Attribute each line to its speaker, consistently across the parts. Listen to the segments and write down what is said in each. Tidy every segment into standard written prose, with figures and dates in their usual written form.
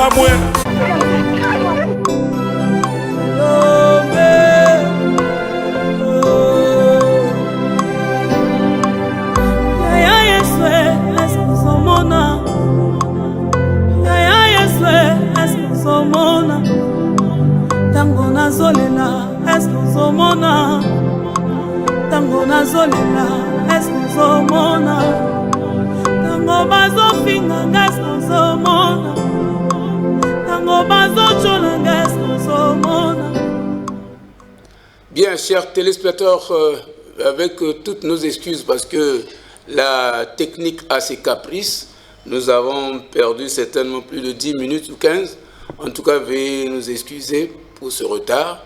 Speaker 1: Kamwe.
Speaker 2: Tango nazolela, est-ce que zomona? Tango nazolela, est-ce que zomona? Tango bazofinga, est-ce que zomona? Tango bazochola, est-ce que zomona?
Speaker 3: Bien, chers téléspectateurs, avec toutes nos excuses parce que la technique a ses caprices, nous avons perdu certainement plus de 10 minutes ou 15. En tout cas, veuillez nous excuser pour ce retard.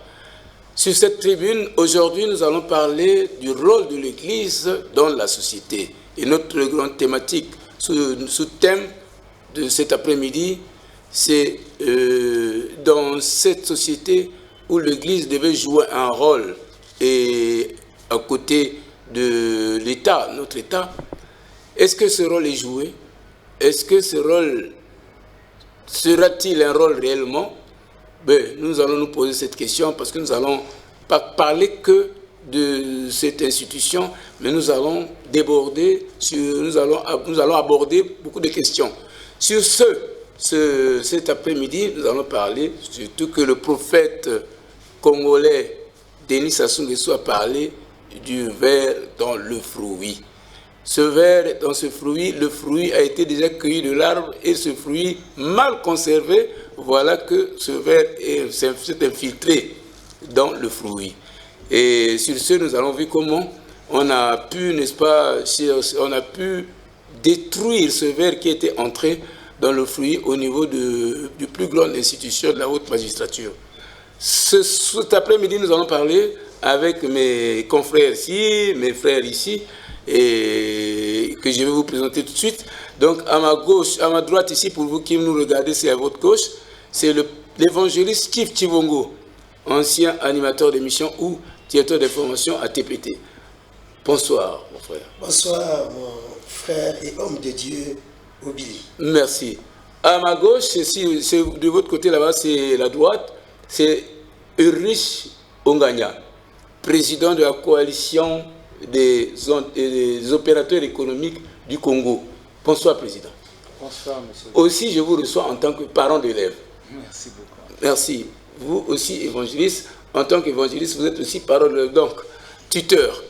Speaker 3: Sur cette tribune, aujourd'hui, nous allons parler du rôle de l'Église dans la société. Et notre grande thématique, sous-thème de cet après-midi, c'est dans cette société où l'Église devait jouer un rôle et à côté de l'État, notre État. Est-ce que ce rôle est joué? Est-ce que ce rôle sera-t-il un rôle réellement? Nous allons nous poser cette question parce que nous n'allons pas parler que de cette institution, mais nous allons déborder, nous allons aborder beaucoup de questions. Sur cet après-midi, nous allons parler, surtout que le prophète congolais Denis Sassou Nguesso a parlé du ver dans le fruit. Ce ver dans ce fruit, le fruit a été déjà cueilli de l'arbre et ce fruit mal conservé, voilà que ce ver s'est infiltré dans le fruit. Et sur ce, nous allons voir comment on a pu, n'est-ce pas, on a pu détruire ce ver qui était entré dans le fruit au niveau du plus grande institution de la haute magistrature. Cet après-midi, nous allons parler avec mes confrères ici, mes frères ici, et que je vais vous présenter tout de suite. Donc à ma gauche, à ma droite ici, pour vous qui nous regardez, c'est à votre gauche, c'est l'évangéliste Steve Chivongo, ancien animateur d'émission ou directeur d'information à TPT. Bonsoir, mon frère.
Speaker 4: Bonsoir, mon frère et homme de Dieu, Obili.
Speaker 3: Merci. À ma gauche, c'est de votre côté là-bas, c'est la droite, c'est Ulrich Onganya, président de la coalition des opérateurs économiques du Congo. Bonsoir, président.
Speaker 5: Bonsoir, monsieur.
Speaker 3: Aussi, je vous reçois en tant que parent d'élève.
Speaker 5: Merci beaucoup.
Speaker 3: Merci. Vous aussi, évangéliste. En tant qu'évangéliste, vous êtes aussi parent d'élève, donc tuteur.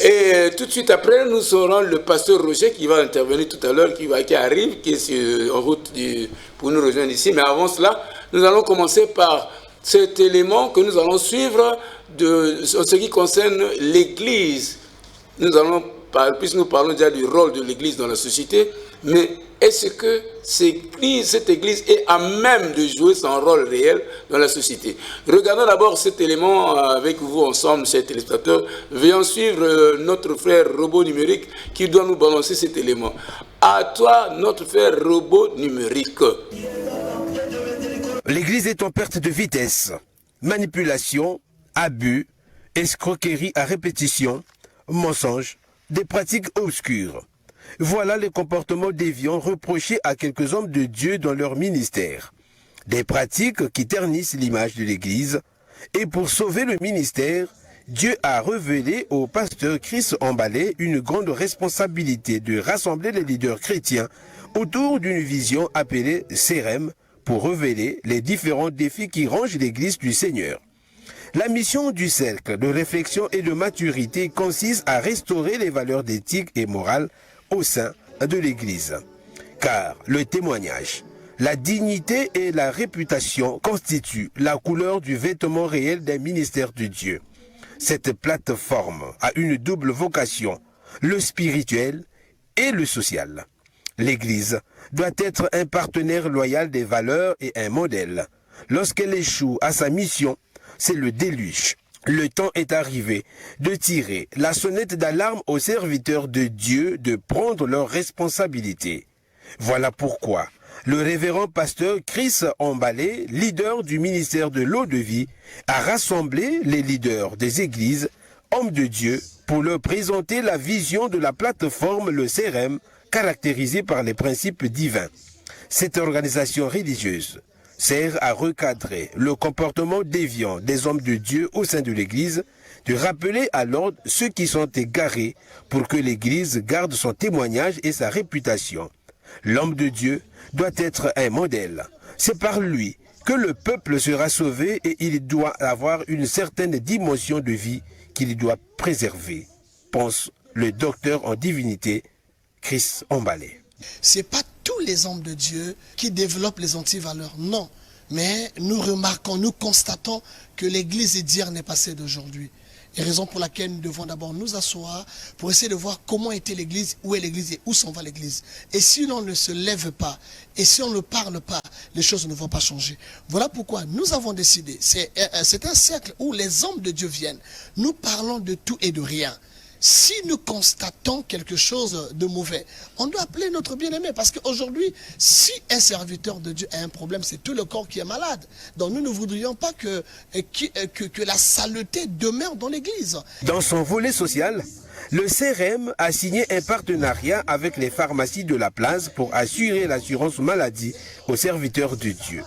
Speaker 3: Et tout de suite après, nous aurons le pasteur Roger qui va intervenir tout à l'heure, qui arrive, qui est en route pour nous rejoindre ici. Mais avant cela, nous allons commencer par cet élément que nous allons suivre en ce qui concerne l'Église. Puisque nous parlons déjà du rôle de l'Église dans la société, mais est-ce que cette Église est à même de jouer son rôle réel dans la société? Regardons d'abord cet élément avec vous ensemble, chers téléspectateurs. Veuillons suivre notre frère robot numérique qui doit nous balancer cet élément. À toi, notre frère robot numérique.
Speaker 6: L'Église est en perte de vitesse. Manipulation, abus, escroquerie à répétition, mensonges, des pratiques obscures. Voilà les comportements déviants reprochés à quelques hommes de Dieu dans leur ministère. Des pratiques qui ternissent l'image de l'Église. Et pour sauver le ministère, Dieu a révélé au pasteur Chris Emballé une grande responsabilité de rassembler les leaders chrétiens autour d'une vision appelée CEREM pour révéler les différents défis qui rongent l'Église du Seigneur. La mission du cercle de réflexion et de maturité consiste à restaurer les valeurs d'éthique et morale au sein de l'Église. Car le témoignage, la dignité et la réputation constituent la couleur du vêtement réel d'un ministère de Dieu. Cette plateforme a une double vocation, le spirituel et le social. L'Église doit être un partenaire loyal des valeurs et un modèle. Lorsqu'elle échoue à sa mission, c'est le déluge. Le temps est arrivé de tirer la sonnette d'alarme aux serviteurs de Dieu de prendre leurs responsabilités. Voilà pourquoi le révérend pasteur Chris Emballé, leader du ministère de l'eau de vie, a rassemblé les leaders des églises, hommes de Dieu, pour leur présenter la vision de la plateforme, le CEREM, caractérisée par les principes divins. Cette organisation religieuse sert à recadrer le comportement déviant des hommes de Dieu au sein de l'Église, de rappeler à l'ordre ceux qui sont égarés pour que l'Église garde son témoignage et sa réputation. L'homme de Dieu doit être un modèle. C'est par lui que le peuple sera sauvé et il doit avoir une certaine dimension de vie qu'il doit préserver, pense le docteur en divinité Chris Ombalé.
Speaker 4: Ce n'est pas tous les hommes de Dieu qui développent les antivaleurs, non. Mais nous remarquons, nous constatons que l'Église d'hier n'est pas celle d'aujourd'hui. Et raison pour laquelle nous devons d'abord nous asseoir pour essayer de voir comment était l'Église, où est l'Église et où s'en va l'Église. Et si l'on ne se lève pas, et si on ne parle pas, les choses ne vont pas changer. Voilà pourquoi nous avons décidé, c'est un cercle où les hommes de Dieu viennent. Nous parlons de tout et de rien. Si nous constatons quelque chose de mauvais, on doit appeler notre bien-aimé. Parce qu'aujourd'hui, si un serviteur de Dieu a un problème, c'est tout le corps qui est malade. Donc nous ne voudrions pas que la saleté demeure dans l'Église.
Speaker 6: Dans son volet social, le CRM a signé un partenariat avec les pharmacies de la place pour assurer l'assurance maladie aux serviteurs de Dieu.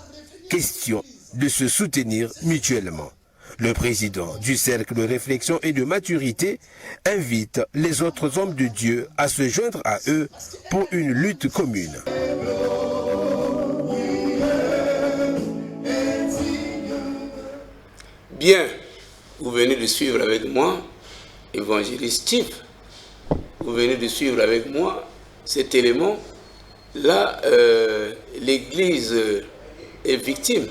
Speaker 6: Question de se soutenir mutuellement. Le président du cercle de réflexion et de maturité invite les autres hommes de Dieu à se joindre à eux pour une lutte commune.
Speaker 3: Bien, vous venez de suivre avec moi, évangéliste Steve. Vous venez de suivre avec moi cet élément. Là, l'Église est victime.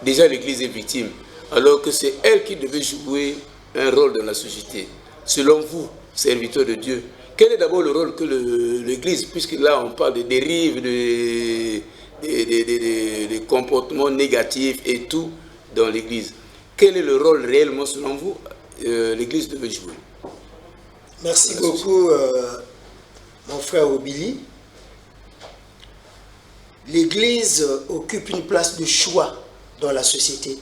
Speaker 3: Déjà, l'Église est victime. Alors que c'est elle qui devait jouer un rôle dans la société. Selon vous, serviteurs de Dieu, quel est d'abord le rôle que l'Église, puisque là on parle de dérives, de comportements négatifs et tout dans l'Église, quel est le rôle réellement selon vous l'Église devait jouer?
Speaker 4: Merci beaucoup mon frère Obili. L'Église occupe une place de choix dans la société.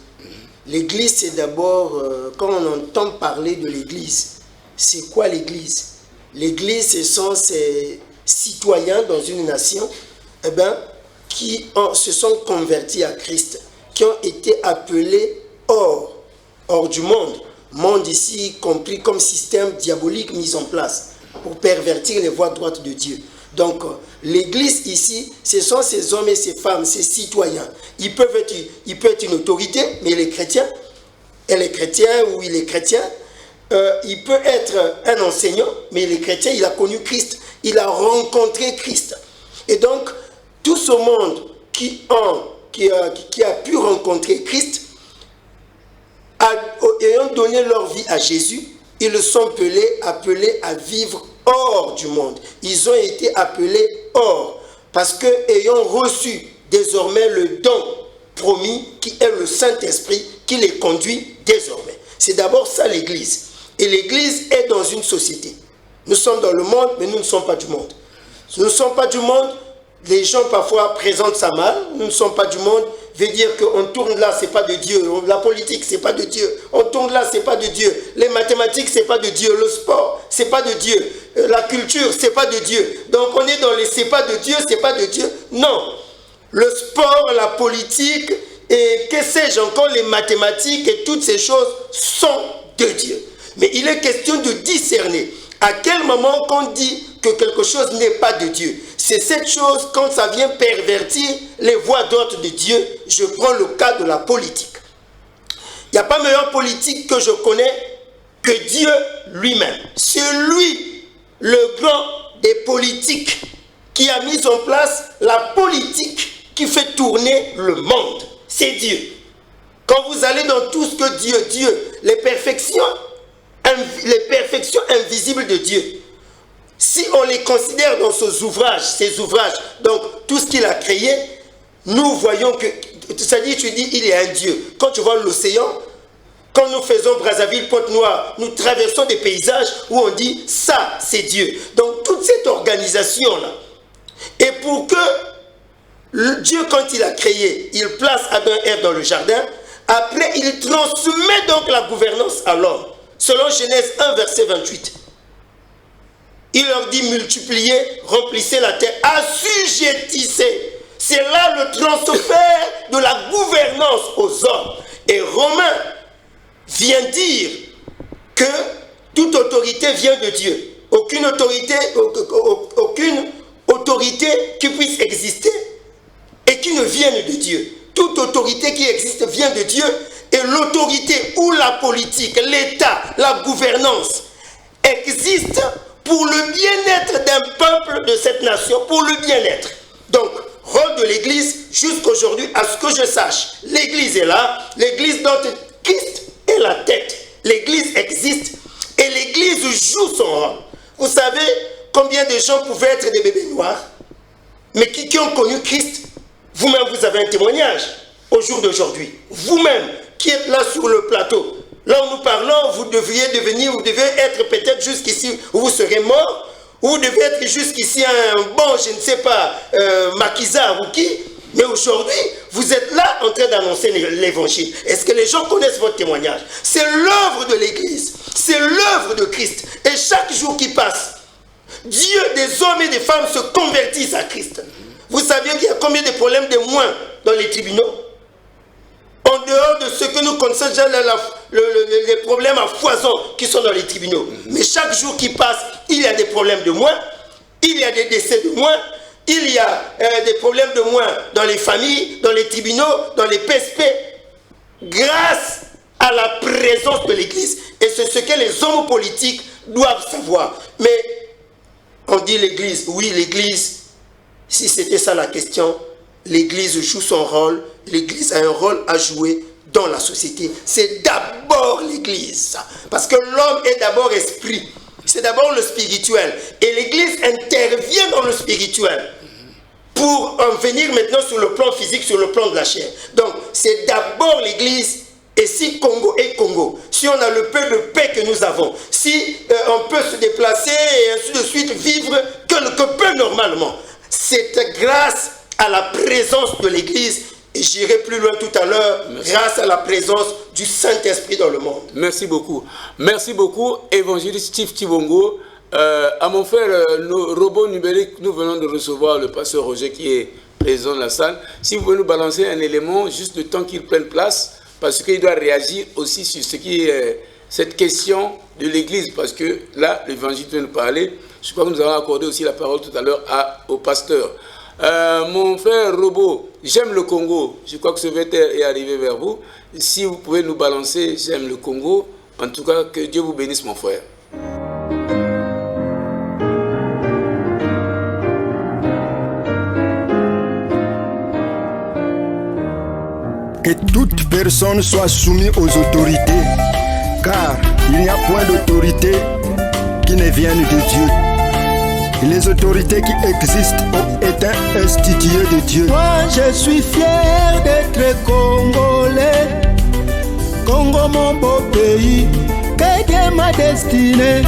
Speaker 4: L'Église, c'est d'abord, quand on entend parler de l'Église, c'est quoi l'Église? L'Église, ce sont ces citoyens dans une nation qui se sont convertis à Christ, qui ont été appelés hors du monde ici compris comme système diabolique mis en place pour pervertir les voies droites de Dieu. Donc, l'Église ici, ce sont ces hommes et ces femmes, ces citoyens. Il peut être une autorité, mais il est chrétien. Elle est chrétien ou il est chrétien. Il peut être un enseignant, mais il est chrétien, il a connu Christ. Il a rencontré Christ. Et donc, tout ce monde qui a pu rencontrer Christ, ayant donné leur vie à Jésus, ils sont appelés à vivre hors du monde. Ils ont été appelés hors parce que ayant reçu désormais le don promis qui est le Saint-Esprit qui les conduit désormais. C'est d'abord ça l'Église. Et l'Église est dans une société. Nous sommes dans le monde, mais nous ne sommes pas du monde. Nous ne sommes pas du monde. Les gens parfois présentent ça mal. Nous ne sommes pas du monde. Veut dire qu'on tourne là, c'est pas de Dieu. La politique, c'est pas de Dieu. On tourne là, c'est pas de Dieu. Les mathématiques, c'est pas de Dieu. Le sport, c'est pas de Dieu. La culture, c'est pas de Dieu. Donc on est dans les c'est pas de Dieu, c'est pas de Dieu. Non. Le sport, la politique et que sais-je encore, les mathématiques et toutes ces choses sont de Dieu. Mais il est question de discerner à quel moment qu'on dit que quelque chose n'est pas de Dieu. C'est cette chose quand ça vient pervertir les voies d'ordre de Dieu. Je prends le cas de la politique. Il n'y a pas meilleur politique que je connais que Dieu lui-même. C'est lui, le grand des politiques, qui a mis en place la politique qui fait tourner le monde. C'est Dieu. Quand vous allez dans tout ce que Dieu, les perfections invisibles de Dieu, si on les considère dans ces ouvrages, donc tout ce qu'il a créé, nous voyons que, c'est-à-dire tu dis il est un Dieu. Quand tu vois l'océan, quand nous faisons Brazzaville, Pointe-Noire, nous traversons des paysages où on dit ça c'est Dieu. Donc toute cette organisation-là, et pour que Dieu quand il a créé, il place Adam et Ève dans le jardin, après il transmet donc la gouvernance à l'homme. Selon Genèse 1 verset 28. Il leur dit multipliez, remplissez la terre, assujettissez C'est là le transfert de la gouvernance aux hommes. Et Romains vient dire que toute autorité vient de Dieu. Aucune autorité qui puisse exister et qui ne vienne de Dieu. Toute autorité qui existe vient de Dieu. Et l'autorité ou la politique, l'État, la gouvernance existe pour le bien-être d'un peuple de cette nation, pour le bien-être. Donc, rôle de l'Église, jusqu'aujourd'hui, à ce que je sache, l'Église est là, l'Église dont Christ est la tête. L'Église existe et l'Église joue son rôle. Vous savez combien de gens pouvaient être des bébés noirs, mais qui ont connu Christ? Vous-même, vous avez un témoignage au jour d'aujourd'hui. Vous-même, qui êtes là sur le plateau, là où nous parlons, vous devriez devenir, vous devez être peut-être jusqu'ici où vous serez mort, ou vous devez être jusqu'ici un bon, je ne sais pas, maquisard ou qui, mais aujourd'hui, vous êtes là en train d'annoncer l'évangile. Est-ce que les gens connaissent votre témoignage? C'est l'œuvre de l'Église, c'est l'œuvre de Christ. Et chaque jour qui passe, Dieu, des hommes et des femmes se convertissent à Christ. Vous saviez qu'il y a combien de problèmes de moins dans les tribunaux? En dehors de ce que nous connaissons déjà, les problèmes à foison qui sont dans les tribunaux. Mais chaque jour qui passe, il y a des problèmes de moins, il y a des décès de moins, il y a des problèmes de moins dans les familles, dans les tribunaux, dans les PSP, grâce à la présence de l'Église. Et c'est ce que les hommes politiques doivent savoir. Mais on dit l'Église, oui l'Église, si c'était ça la question, l'Église joue son rôle, l'Église a un rôle à jouer dans la société. C'est d'abord l'Église. Parce que l'homme est d'abord esprit. C'est d'abord le spirituel. Et l'Église intervient dans le spirituel pour en venir maintenant sur le plan physique, sur le plan de la chair. Donc, c'est d'abord l'Église. Et si Congo est Congo, si on a le peu de paix que nous avons, si on peut se déplacer et ainsi de suite, vivre quelque peu normalement, c'est grâce à la présence de l'Église, et j'irai plus loin tout à l'heure, grâce à la présence du Saint-Esprit dans le monde.
Speaker 3: Merci beaucoup. Merci beaucoup, évangéliste Steve Tibongo. À mon frère, nos robots numériques, nous venons de recevoir le pasteur Roger qui est présent dans la salle. Si vous pouvez nous balancer un élément, juste le temps qu'il prenne place, parce qu'il doit réagir aussi sur ce qui est cette question de l'Église, parce que là, l'évangile vient nous parler. Je crois que nous allons accorder aussi la parole tout à l'heure au pasteur. Mon frère Robot, j'aime le Congo. Je crois que ce vêtement est arrivé vers vous. Si vous pouvez nous balancer, j'aime le Congo. En tout cas, que Dieu vous bénisse, mon frère.
Speaker 1: Que toute personne soit soumise aux autorités, car il n'y a point d'autorité qui ne vienne de Dieu. Et les autorités qui existent ont été instituées de Dieu.
Speaker 7: Moi je suis fier d'être congolais, Congo mon beau pays, que Dieu m'a destiné.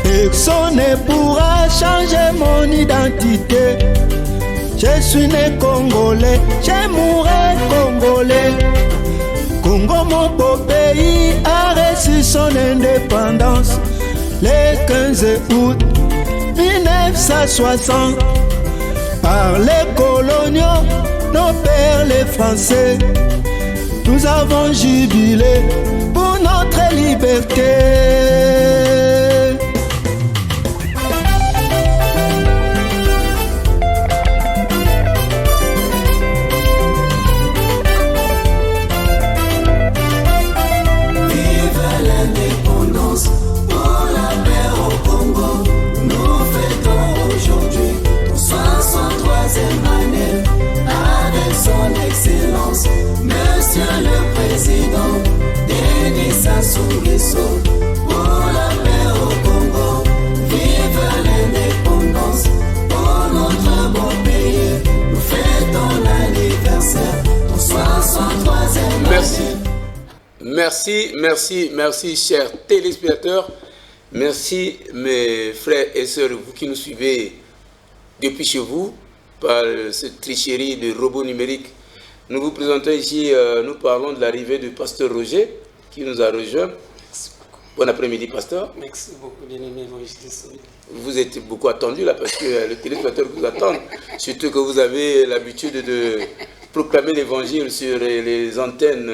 Speaker 7: Personne ne pourra changer mon identité. Je suis né congolais, je mourrai congolais. Congo mon beau pays a reçu son indépendance le 15 août 1960 par les coloniaux, nos pères les Français. Nous avons jubilé pour notre liberté.
Speaker 8: Monsieur le Président, Denis Sassou Nguesso, pour la paix au Congo, vive l'indépendance, pour notre beau pays, nous fêtons l'anniversaire, pour 63e année.
Speaker 3: Merci, chers téléspectateurs. Merci, mes frères et sœurs, vous qui nous suivez depuis chez vous, par cette tricherie de robots numériques. Nous vous présentons ici, nous parlons de l'arrivée du pasteur Roger qui nous a rejoint. Bon après-midi, pasteur.
Speaker 9: Merci beaucoup, bien-aimé évangéliste.
Speaker 3: Vous êtes beaucoup attendu là parce que le téléspectateur vous attend. Surtout que vous avez l'habitude de proclamer l'évangile sur les antennes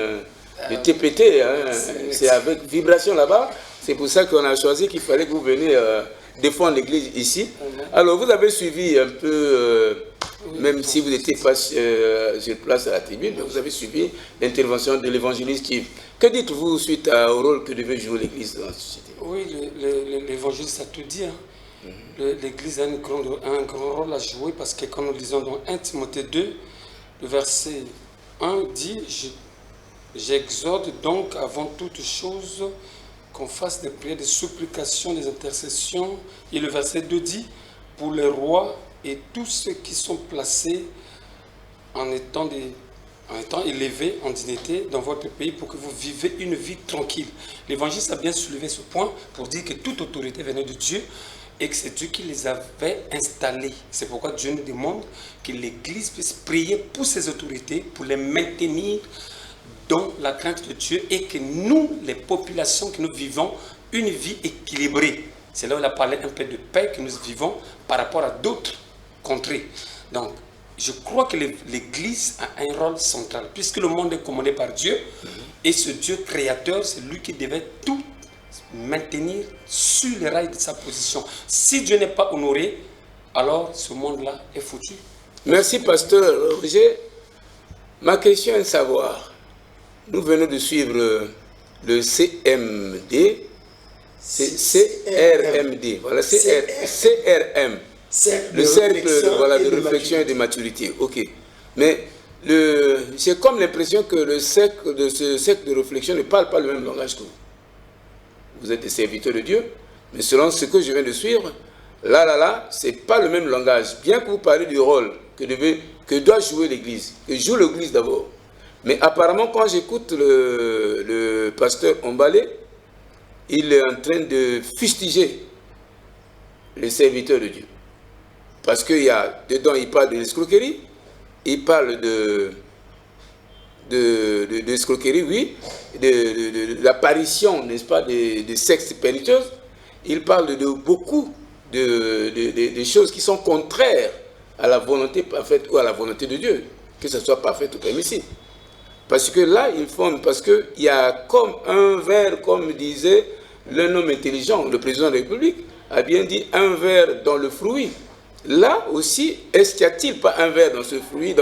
Speaker 3: de TPT. Hein. C'est avec vibration là-bas. C'est pour ça qu'on a choisi qu'il fallait que vous veniez défendre l'église ici. Alors vous avez suivi un peu, même si vous n'étiez pas sur place à la tribune, mais vous avez suivi l'intervention de l'évangéliste. Que dites-vous suite au rôle que devait jouer l'église dans la société?
Speaker 9: Oui, l'évangéliste a tout dit. Hein. L'église a un grand rôle à jouer parce que quand nous lisons dans 1 Timothée 2, le verset 1 dit « J'exhorte donc avant toute chose qu'on fasse des prières, des supplications, des intercessions. » Et le verset 2 dit « Pour les rois et tous ceux qui sont placés en étant élevés en dignité dans votre pays pour que vous vivez une vie tranquille. » L'évangéliste a bien soulevé ce point pour dire que toute autorité venait de Dieu et que c'est Dieu qui les avait installés. C'est pourquoi Dieu nous demande que l'Église puisse prier pour ces autorités, pour les maintenir dans la crainte de Dieu et que nous, les populations que nous vivons, une vie équilibrée. C'est là où il a parlé un peu de paix que nous vivons par rapport à d'autres contrées. Donc, je crois que l'Église a un rôle central, puisque le monde est commandé par Dieu, et ce Dieu créateur, c'est lui qui devait tout maintenir sur les rails de sa position. Si Dieu n'est pas honoré, alors ce monde-là est foutu.
Speaker 3: Merci, pasteur Roger. Ma question est de savoir, nous venons de suivre le CMD, CRMD, voilà, CRM. Le cercle de réflexion et de maturité. Ok. Mais j'ai comme l'impression que ce cercle de réflexion ne parle pas le même langage que vous. Vous êtes des serviteurs de Dieu, mais selon ce que je viens de suivre, c'est pas le même langage. Bien que vous parlez du rôle que doit jouer l'Église, que joue l'Église d'abord. Mais apparemment, quand j'écoute le pasteur Ombalé, il est en train de fustiger les serviteurs de Dieu. Parce qu'il y a, dedans, il parle de l'escroquerie, il parle de l'escroquerie, oui, de l'apparition, n'est-ce pas, de sectes pernicieuses. Il parle de beaucoup de choses qui sont contraires à la volonté parfaite ou à la volonté de Dieu, que ce soit parfait ou permissible. Parce que là, parce qu'il y a comme un verre, comme disait l'un homme intelligent, le président de la République, a bien dit un verre dans le fruit. Là aussi, est-ce qu'il n'y a-t-il pas un verre dans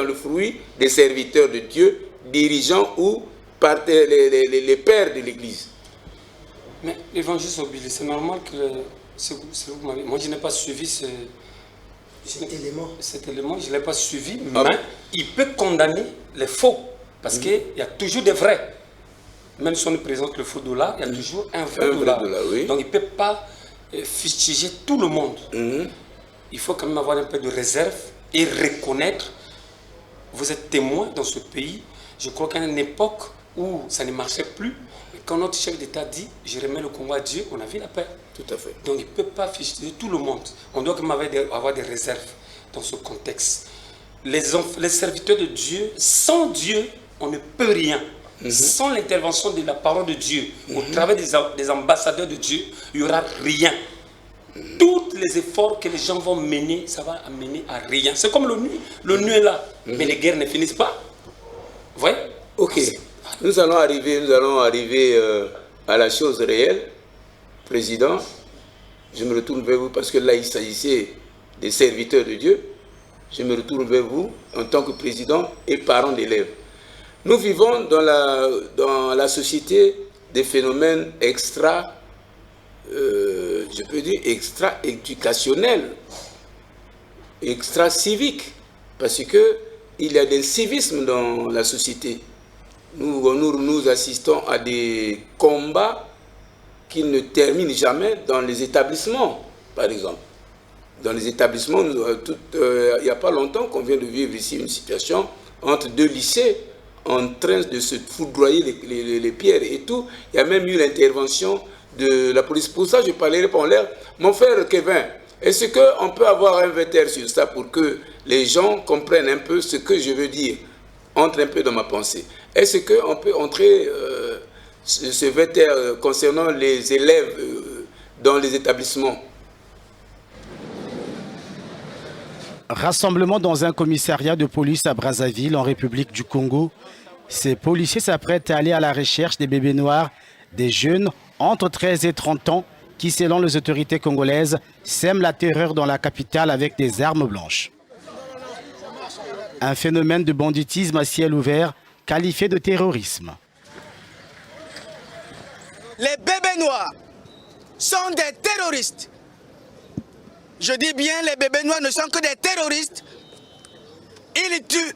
Speaker 3: le fruit des serviteurs de Dieu, dirigeants ou les pères de l'Église?
Speaker 9: Mais l'évangile oblige, c'est normal que... Moi, je n'ai pas suivi cet élément, je ne l'ai pas suivi, mais il peut condamner les faux, parce qu'il y a toujours des vrais. Même si on nous présente le faux dollar, il y a toujours un vrai dollar. Oui. Donc il ne peut pas fustiger tout le monde. Il faut quand même avoir un peu de réserve et reconnaître, vous êtes témoin dans ce pays. Je crois qu'à une époque où ça ne marchait plus, quand notre chef d'État dit « je remets le Congo à Dieu », on a vu la paix.
Speaker 3: Tout à fait.
Speaker 9: Donc il ne peut pas fustiger tout le monde. On doit quand même avoir des réserves dans ce contexte. Les serviteurs de Dieu, sans Dieu, on ne peut rien. Sans l'intervention de la parole de Dieu, au travers des ambassadeurs de Dieu, il n'y aura rien. Tous les efforts que les gens vont mener, ça va amener à rien. C'est comme l'ONU. L'ONU est là, mais les guerres ne finissent pas. Vous voyez?
Speaker 3: Ok. Nous allons arriver à la chose réelle. Président, je me retourne vers vous parce que là, il s'agissait des serviteurs de Dieu. Je me retourne vers vous en tant que président et parent d'élèves. Nous vivons dans la société des phénomènes je peux dire extra-éducationnels, extra-civiques, parce qu'il y a des civismes dans la société. Nous assistons à des combats qui ne terminent jamais dans les établissements, par exemple. Dans les établissements, il n'y a pas longtemps qu'on vient de vivre ici une situation entre deux lycées en train de se foudroyer les pierres et tout. Il y a même eu l'intervention de la police. Pour ça, je parlerai pas en l'air. Mon frère Kevin, est-ce qu'on peut avoir un VTR sur ça pour que les gens comprennent un peu ce que je veux dire, entre un peu dans ma pensée? Est-ce qu'on peut entrer se fait taire concernant les élèves dans les établissements.
Speaker 10: Rassemblement dans un commissariat de police à Brazzaville, en République du Congo. Ces policiers s'apprêtent à aller à la recherche des bébés noirs, des jeunes entre 13 et 30 ans qui, selon les autorités congolaises, sèment la terreur dans la capitale avec des armes blanches. Un phénomène de banditisme à ciel ouvert qualifié de terrorisme.
Speaker 11: Les bébés noirs sont des terroristes. Je dis bien, les bébés noirs ne sont que des terroristes. Ils tuent,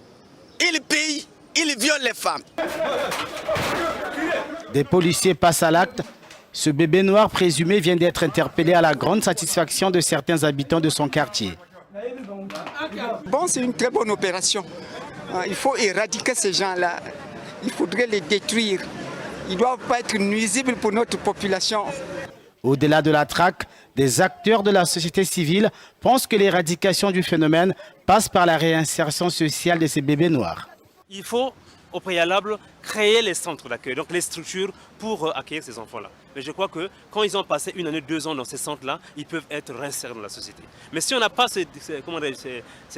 Speaker 11: ils pillent, ils violent les femmes.
Speaker 10: Des policiers passent à l'acte. Ce bébé noir présumé vient d'être interpellé à la grande satisfaction de certains habitants de son quartier.
Speaker 11: Bon, c'est une très bonne opération. Il faut éradiquer ces gens-là. Il faudrait les détruire. Ils ne doivent pas être nuisibles pour notre population.
Speaker 10: Au-delà de la traque, des acteurs de la société civile pensent que l'éradication du phénomène passe par la réinsertion sociale de ces bébés noirs.
Speaker 12: Il faut au préalable créer les centres d'accueil, donc les structures pour accueillir ces enfants-là. Mais je crois que quand ils ont passé 1 année, 2 ans dans ces centres-là, ils peuvent être réinsérés dans la société. Mais si on n'a pas ces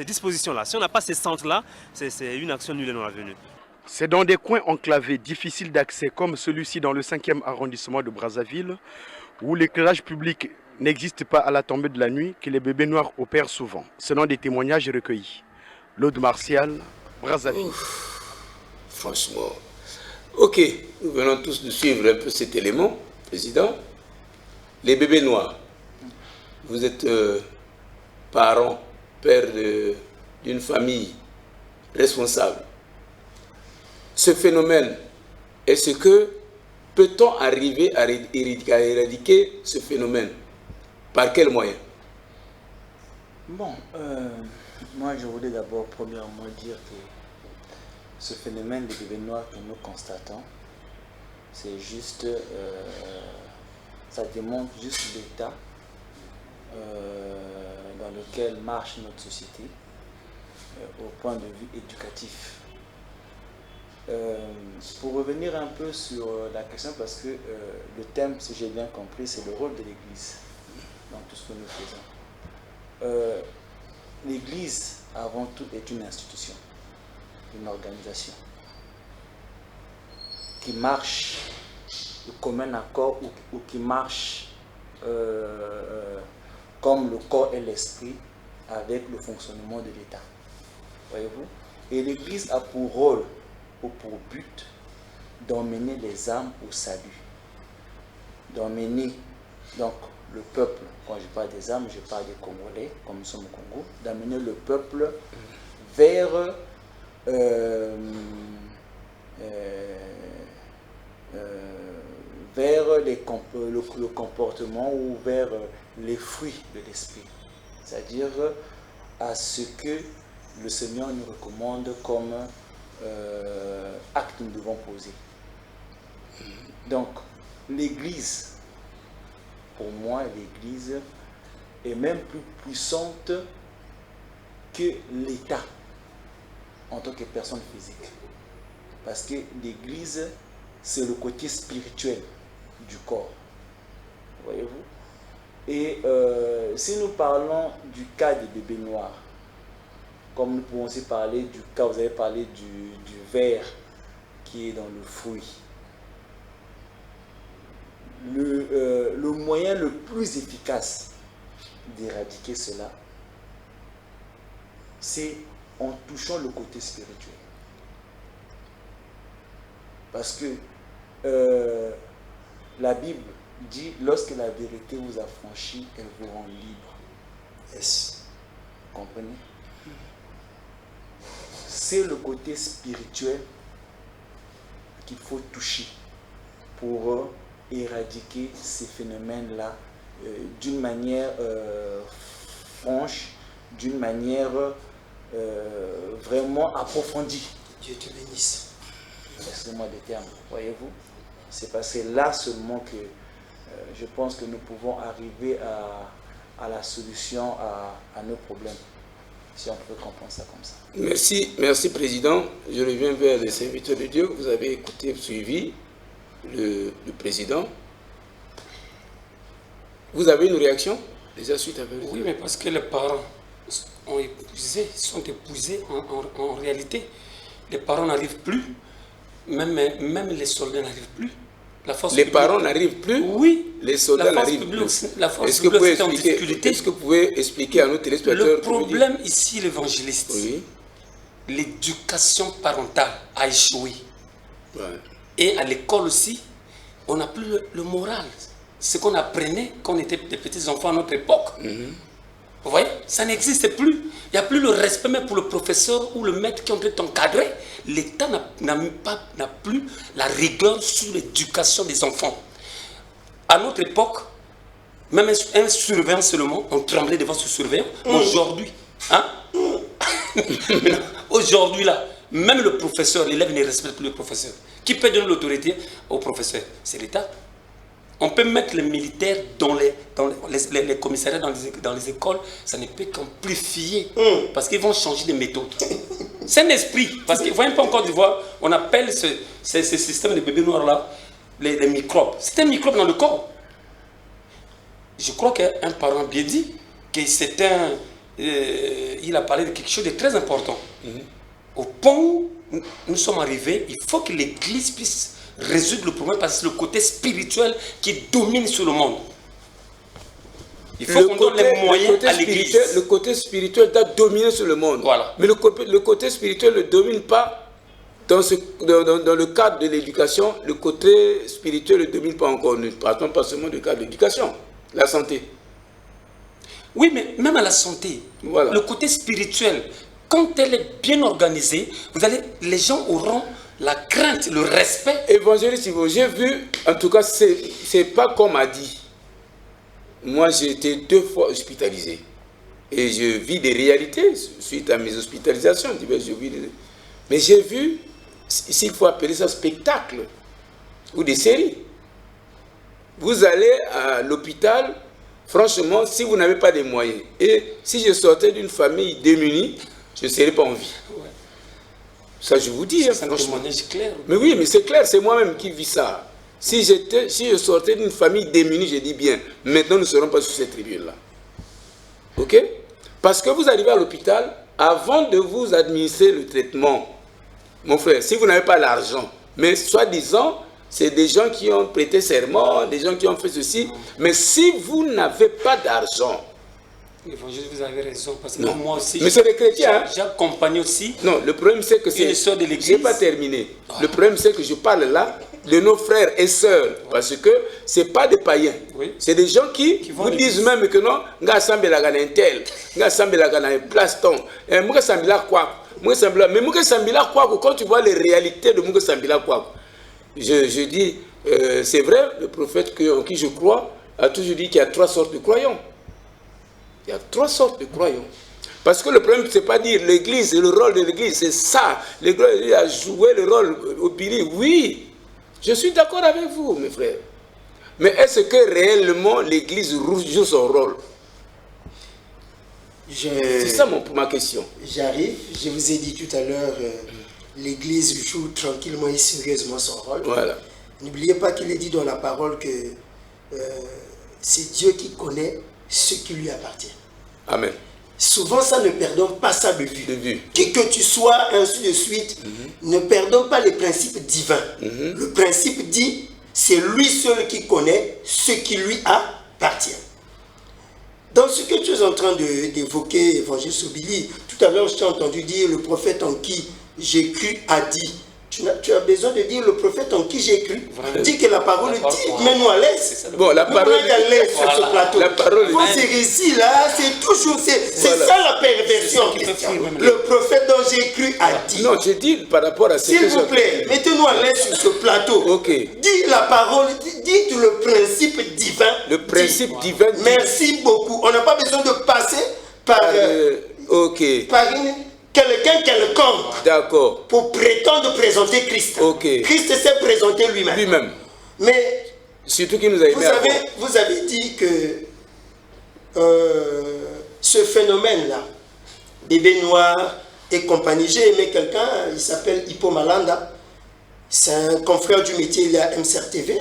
Speaker 12: dispositions-là, si on n'a pas ces centres-là, c'est une action nulle dans l'avenir.
Speaker 13: C'est dans des coins enclavés, difficiles d'accès, comme celui-ci dans le 5e arrondissement de Brazzaville, où l'éclairage public n'existe pas à la tombée de la nuit, que les bébés noirs opèrent souvent, selon des témoignages recueillis. L'Aude Martial, Brazzaville.
Speaker 3: Franchement, ok, nous venons tous de suivre un peu cet élément, Président. Les bébés noirs, vous êtes parents, père d'une famille responsable. Ce phénomène, est-ce que peut-on arriver à éradiquer ce phénomène? Par quel moyen?
Speaker 5: Bon, moi je voulais d'abord premièrement dire que ce phénomène des bébés noirs que nous constatons, c'est juste, ça démontre juste l'état dans lequel marche notre société au point de vue éducatif. Pour revenir un peu sur la question, parce que le thème, si j'ai bien compris, c'est le rôle de l'Église dans tout ce que nous faisons. L'Église, avant tout, est une institution, une organisation qui marche de commun accord ou qui marche comme le corps et l'esprit avec le fonctionnement de l'État. Voyez-vous? Et l'Église a pour rôle ou pour but d'emmener les âmes au salut, d'emmener donc le peuple, quand je parle des âmes, je parle des Congolais, comme nous sommes au Congo, d'amener le peuple vers le comportement ou vers les fruits de l'esprit, c'est-à-dire à ce que le Seigneur nous recommande comme acte que nous devons poser. Donc, l'Église, pour moi, l'Église est même plus puissante que l'État en tant que personne physique. Parce que l'Église, c'est le côté spirituel du corps. Voyez-vous? Et si nous parlons du cas des bébés noirs, comme nous pouvons aussi parler du cas, vous avez parlé du ver qui est dans le fruit. Le moyen le plus efficace d'éradiquer cela, c'est en touchant le côté spirituel. Parce que la Bible dit, lorsque la vérité vous affranchit, elle vous rend libre. Yes. Vous comprenez? C'est le côté spirituel qu'il faut toucher pour éradiquer ces phénomènes-là d'une manière franche, d'une manière vraiment approfondie. Dieu te bénisse. Laissez-moi des termes, voyez-vous? C'est parce que là seulement que je pense que nous pouvons arriver à la solution à nos problèmes. Si on peut comprendre ça comme ça.
Speaker 3: Merci, merci Président. Je reviens vers les serviteurs de Dieu que vous avez écouté, suivi. le président. Vous avez une réaction déjà suite à vous?
Speaker 9: Oui, mais parce que les parents sont épuisés en réalité. Les parents n'arrivent plus, même les soldats n'arrivent plus.
Speaker 3: Les parents n'arrivent plus?
Speaker 9: Oui.
Speaker 3: Les soldats n'arrivent plus. Est-ce que vous pouvez expliquer à nos téléspectateurs?
Speaker 9: Le problème ici, l'évangéliste,
Speaker 3: oui,
Speaker 9: l'éducation parentale a échoué.
Speaker 3: Ouais.
Speaker 9: Et à l'école aussi, on n'a plus le moral. Ce qu'on apprenait quand on était des petits enfants à notre époque. Vous voyez, ça n'existe plus. Il n'y a plus le respect même pour le professeur ou le maître qui est en train de t'encadrer. L'État n'a plus la rigueur sur l'éducation des enfants. À notre époque, même un surveillant seulement, on tremblait devant ce surveillant. Aujourd'hui, hein? Aujourd'hui là, même le professeur, l'élève ne respecte plus le professeur. Qui peut donner l'autorité au professeur? C'est l'État. On peut mettre les militaires dans les commissariats, dans les écoles, ça ne peut qu'amplifier, parce qu'ils vont changer de méthode. C'est un esprit, parce que vous voyez pas en Côte d'Ivoire, on appelle ce système de bébés noirs là, les microbes. C'est un microbe dans le corps. Je crois qu'un parent a bien dit que il a parlé de quelque chose de très important. Au point où nous sommes arrivés, il faut que l'Église puisse résoudre le problème, parce que c'est le côté spirituel qui domine sur le monde. Il faut qu'on donne les moyens à l'Église.
Speaker 3: Le côté spirituel doit dominer sur le monde.
Speaker 9: Voilà.
Speaker 3: Mais le côté spirituel ne domine pas dans le cadre de l'éducation. Le côté spirituel ne domine pas encore. Nous ne partons pas seulement du cadre de l'éducation. La santé.
Speaker 9: Oui, mais même à la santé, voilà. Le côté spirituel, quand elle est bien organisée, les gens auront la crainte, le respect.
Speaker 3: Évangéliste Ivo, j'ai vu, en tout cas, c'est pas comme a dit. Moi, j'ai été 2 fois hospitalisé. Et je vis des réalités suite à mes hospitalisations. Mais j'ai vu, s'il faut appeler ça spectacle, ou des séries. Vous allez à l'hôpital, franchement, si vous n'avez pas de moyens, et si je sortais d'une famille démunie, je ne serais pas en vie. Ouais. Ça, je vous dis.
Speaker 9: C'est un témoignage clair.
Speaker 3: Mais oui, mais c'est clair, c'est moi-même qui vis ça. Si je sortais d'une famille démunie, je dis bien, maintenant nous ne serons pas sur cette tribune-là. Ok? Parce que vous arrivez à l'hôpital, avant de vous administrer le traitement, mon frère, si vous n'avez pas l'argent, mais soi-disant, c'est des gens qui ont prêté serment, des gens qui ont fait ceci, mais si vous n'avez pas d'argent,
Speaker 9: vous avez raison, parce que moi aussi,
Speaker 3: mais c'est les chrétiens.
Speaker 9: J'accompagne aussi.
Speaker 3: Non, le problème c'est que c'est.
Speaker 9: Une sœur de l'église.
Speaker 3: Je n'ai pas terminé. Le problème c'est que je parle là de nos frères et sœurs, parce que ce n'est pas des païens. Oui. C'est des gens qui vous disent même que non, nga sambela gana intel, nga sambela gana plaston, muga sambila quoi, muga sambila, mais muga sambila quoi, quand tu vois les réalités de muga sambila quoi, je dis, c'est vrai, le prophète en qui je crois a toujours dit qu'il y a 3 sortes de croyants. Il y a 3 sortes de croyants. Parce que le problème, ce n'est pas dire l'église, le rôle de l'église, c'est ça. L'église a joué le rôle au Pili. Oui, je suis d'accord avec vous, mes frères. Mais est-ce que réellement l'église joue son rôle? C'est ça ma question.
Speaker 4: J'arrive, je vous ai dit tout à l'heure, l'église joue tranquillement et sérieusement son rôle.
Speaker 3: Voilà.
Speaker 4: N'oubliez pas qu'il est dit dans la parole que c'est Dieu qui connaît ce qui lui appartient.
Speaker 3: Amen.
Speaker 4: Souvent, ça ne perdons pas ça de vue. Qui que tu sois, ainsi de suite, ne perdons pas les principes divins. Le principe dit, c'est lui seul qui connaît ce qui lui appartient. Dans ce que tu es en train d'évoquer, Évangéliste Sobili, tout à l'heure, je t'ai entendu dire, le prophète en qui j'ai cru a dit. Tu as besoin de dire le prophète en qui j'ai cru. Dis que la parole dit, mets-nous à l'aise.
Speaker 3: Bon, la parole
Speaker 4: est à l'aise sur ce plateau.
Speaker 3: La parole
Speaker 4: vos hérésies là, c'est toujours, c'est ça la perversion. Le prophète dont j'ai cru a dit.
Speaker 3: Non, je dis par rapport à ce
Speaker 4: s'il vous plaît, mettez-nous à l'aise sur ce plateau.
Speaker 3: Ok.
Speaker 4: Dis la parole, dites le principe divin.
Speaker 3: Le principe divin.
Speaker 4: Merci beaucoup. On n'a pas besoin de passer par quelqu'un
Speaker 3: d'accord,
Speaker 4: pour prétendre présenter Christ.
Speaker 3: Okay.
Speaker 4: Christ s'est présenté lui-même. Mais
Speaker 3: surtout qu'il nous a aimé.
Speaker 4: Vous avez dit que ce phénomène-là, bébé noir et compagnie, j'ai aimé quelqu'un, il s'appelle Hippo Malanda. c'est un confrère du métier, il est à MCRTV.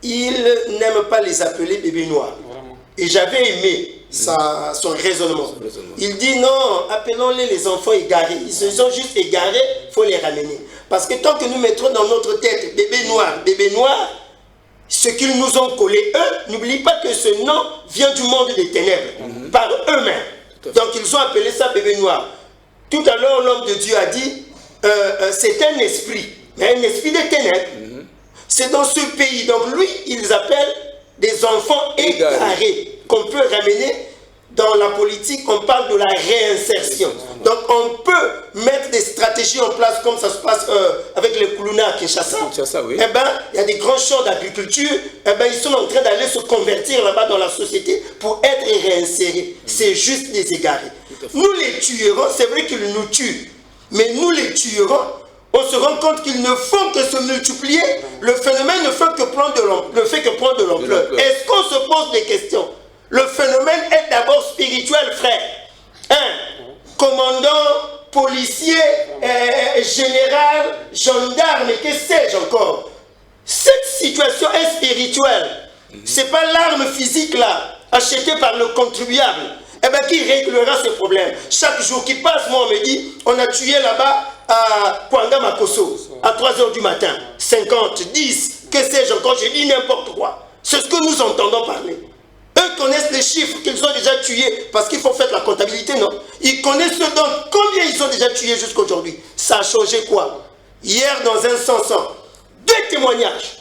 Speaker 4: Il n'aime pas les appeler bébés noirs. Et j'avais aimé son raisonnement. Il dit non, appelons-les les enfants égarés. Ils se sont juste égarés, il faut les ramener. Parce que tant que nous mettrons dans notre tête bébé noir, ce qu'ils nous ont collé eux, n'oublie pas que ce nom vient du monde des ténèbres, par eux-mêmes. Donc ils ont appelé ça bébé noir. Tout à l'heure, l'homme de Dieu a dit, c'est un esprit, mais un esprit des ténèbres. C'est dans ce pays. Donc lui, ils appellent des enfants égarés qu'on peut ramener dans la politique. On parle de la réinsertion. Donc on peut mettre des stratégies en place comme ça se passe avec les Koulouna à Kinshasa. Oui. Eh ben, il y a des grands champs d'agriculture. Eh ben, ils sont en train d'aller se convertir là-bas dans la société pour être réinsérés. C'est juste des égarés. Nous les tuerons, c'est vrai qu'ils nous tuent, mais nous les tuerons. On se rend compte qu'ils ne font que se multiplier. Le phénomène ne fait que prendre de l'ampleur. Est-ce qu'on se pose des questions? Le phénomène est d'abord spirituel, frère. Commandant, policier, général, gendarme, et que sais-je encore. Cette situation est spirituelle. Ce n'est pas l'arme physique là, achetée par le contribuable, qui réglera ce problème. Chaque jour qui passe, moi on me dit, on a tué là-bas à Kwanga Makoso, à 3 h du matin, 50, 10, que sais-je encore, j'ai dit n'importe quoi. C'est ce que nous entendons parler. Eux connaissent les chiffres qu'ils ont déjà tués, parce qu'il faut faire la comptabilité, non? Ils connaissent donc combien ils ont déjà tués jusqu'à aujourd'hui. Ça a changé quoi? Hier, dans un 100, 2 témoignages,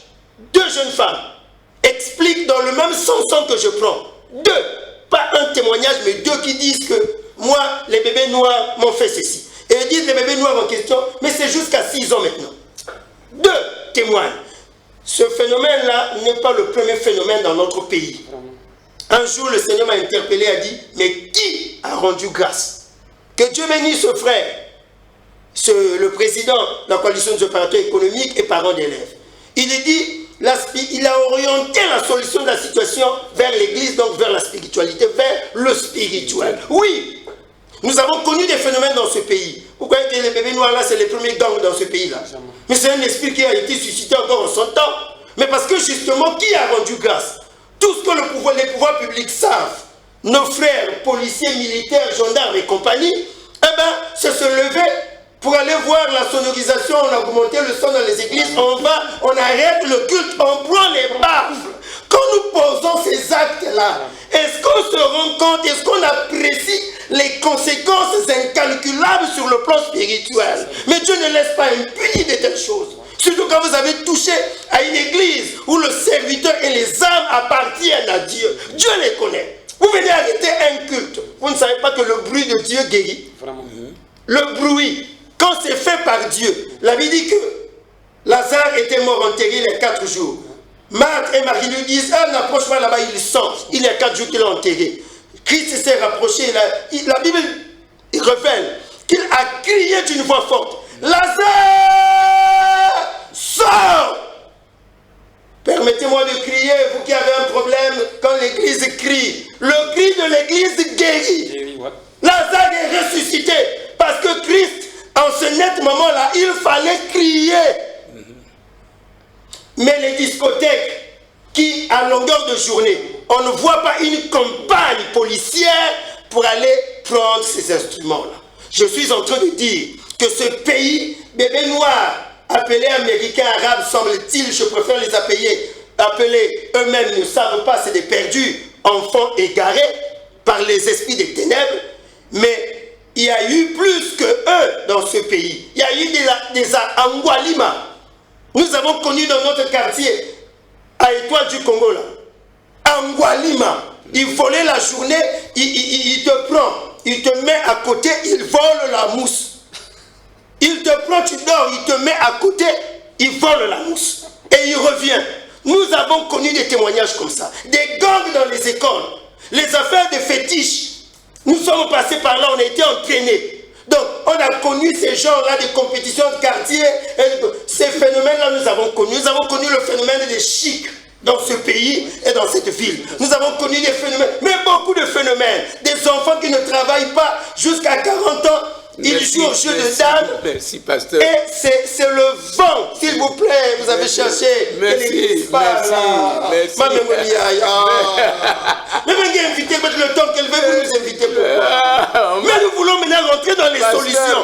Speaker 4: 2 jeunes femmes expliquent dans le même 100 que je prends. 2, pas un témoignage, mais 2 qui disent que moi, les bébés noirs m'ont fait ceci. Et ils disent les bébés noirs en question, mais c'est jusqu'à 6 ans maintenant. 2 témoignent. Ce phénomène-là n'est pas le premier phénomène dans notre pays. Un jour, le Seigneur m'a interpellé et a dit, mais qui a rendu grâce? Que Dieu bénisse ce frère, le président de la coalition des opérateurs économiques et parents d'élèves. Il a dit, il a orienté la solution de la situation vers l'église, donc vers la spiritualité, vers le spirituel. Oui, nous avons connu des phénomènes dans ce pays. Vous croyez que les bébés noirs là, c'est les premiers gangs dans ce pays-là? Mais c'est un esprit qui a été suscité encore en son temps. Mais parce que justement, qui a rendu grâce? Tout ce que les pouvoirs publics savent, nos frères, policiers, militaires, gendarmes et compagnie, c'est se lever pour aller voir la sonorisation, on a augmenté le son dans les églises, on arrête le culte, on prend les baffes. Quand nous posons ces actes-là, est-ce qu'on se rend compte, est-ce qu'on apprécie les conséquences incalculables sur le plan spirituel? Mais Dieu ne laisse pas impuni de telles choses. Surtout quand vous avez touché à une église où le serviteur et les âmes appartiennent à Dieu. Dieu les connaît. Vous venez arrêter un culte. Vous ne savez pas que le bruit de Dieu guérit. Vraiment. Le bruit, quand c'est fait par Dieu, la Bible dit que Lazare était mort enterré les 4 jours. Marthe et Marie lui disent, n'approche pas là-bas, il sent. Il y a 4 jours qu'il a enterré. Christ s'est rapproché. La Bible révèle qu'il a crié d'une voix forte. Lazare, sors! Permettez-moi de crier, vous qui avez un problème, quand l'église crie. Le cri de l'église guérit. Lazare est ressuscité parce que Christ, en ce net moment-là, il fallait crier. Mais les discothèques qui, à longueur de journée, on ne voit pas une campagne policière pour aller prendre ces instruments-là. Je suis en train de dire que ce pays, bébés noirs, appelés américains, arabes, semble-t-il, je préfère les appeler eux-mêmes, ne savent pas, c'est des perdus, enfants égarés par les esprits des ténèbres, mais il y a eu plus que eux dans ce pays. Il y a eu des Angwalima. Nous avons connu dans notre quartier, à Étoile du Congo, là, Angwalima. Il volait la journée, il te prend, il te met à côté, il vole la mousse. Il te prend, tu dors, il te met à côté, il vole la mousse. Et il revient. Nous avons connu des témoignages comme ça. Des gangs dans les écoles. Les affaires de fétiches. Nous sommes passés par là, on a été entraînés. Donc, on a connu ces genres-là de compétitions de quartier. Ces phénomènes-là, nous avons connu. Nous avons connu le phénomène des chics dans ce pays et dans cette ville. Nous avons connu des phénomènes, mais beaucoup de phénomènes. Des enfants qui ne travaillent pas jusqu'à 40 ans. Il joue au jeu de dames.
Speaker 3: Merci, pasteur.
Speaker 4: Et c'est le vent, s'il vous plaît. Vous avez cherché.
Speaker 3: Merci. Merci.
Speaker 4: Même invité, le temps qu'elle veut, vous nous invitez pourquoi? Mais nous voulons maintenant rentrer dans les solutions.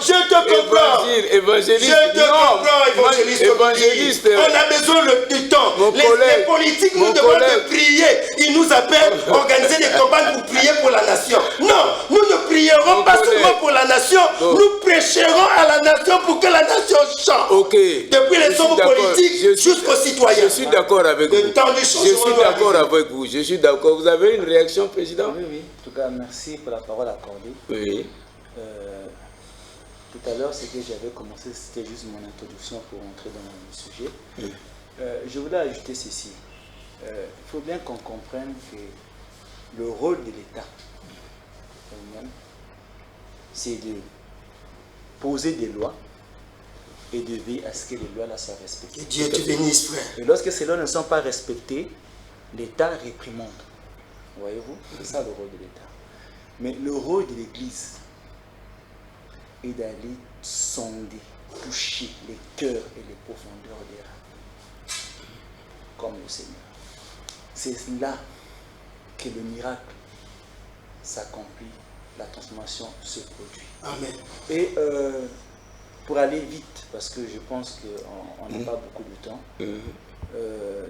Speaker 4: Je te comprends.
Speaker 3: Évangéliste.
Speaker 4: Je te comprends, évangéliste. On a besoin du temps. Les politiques nous demandent de prier. Ils nous appellent organiser des campagnes pour prier pour la nation. Non, nous ne prierons pas seulement pour la nation, nous prêcherons à la nation pour que la nation chante. Depuis les hommes politiques jusqu'aux citoyens.
Speaker 3: Je suis d'accord avec vous. Je suis d'accord avec vous. Je suis d'accord. Vous avez une réaction, Président?
Speaker 5: Oui, oui. En tout cas, merci pour la parole accordée.
Speaker 3: Oui.
Speaker 5: Tout à l'heure, ce que j'avais commencé, c'était juste mon introduction pour entrer dans le sujet. Oui. Je voulais ajouter ceci. Il faut bien qu'on comprenne que le rôle de l'État, c'est de poser des lois et de veiller à ce que les lois là soient respectées.
Speaker 4: Que Dieu te bénisse, frère.
Speaker 5: Et lorsque ces lois ne sont pas respectées, l'État réprimande. Voyez-vous, c'est ça le rôle de l'État. Mais le rôle de l'Église est d'aller sonder, toucher les cœurs et les profondeurs des reins, comme le Seigneur. C'est là que le miracle s'accomplit, la transformation se produit.
Speaker 4: Amen.
Speaker 5: Et pour aller vite, parce que je pense qu'on n'a pas beaucoup de temps,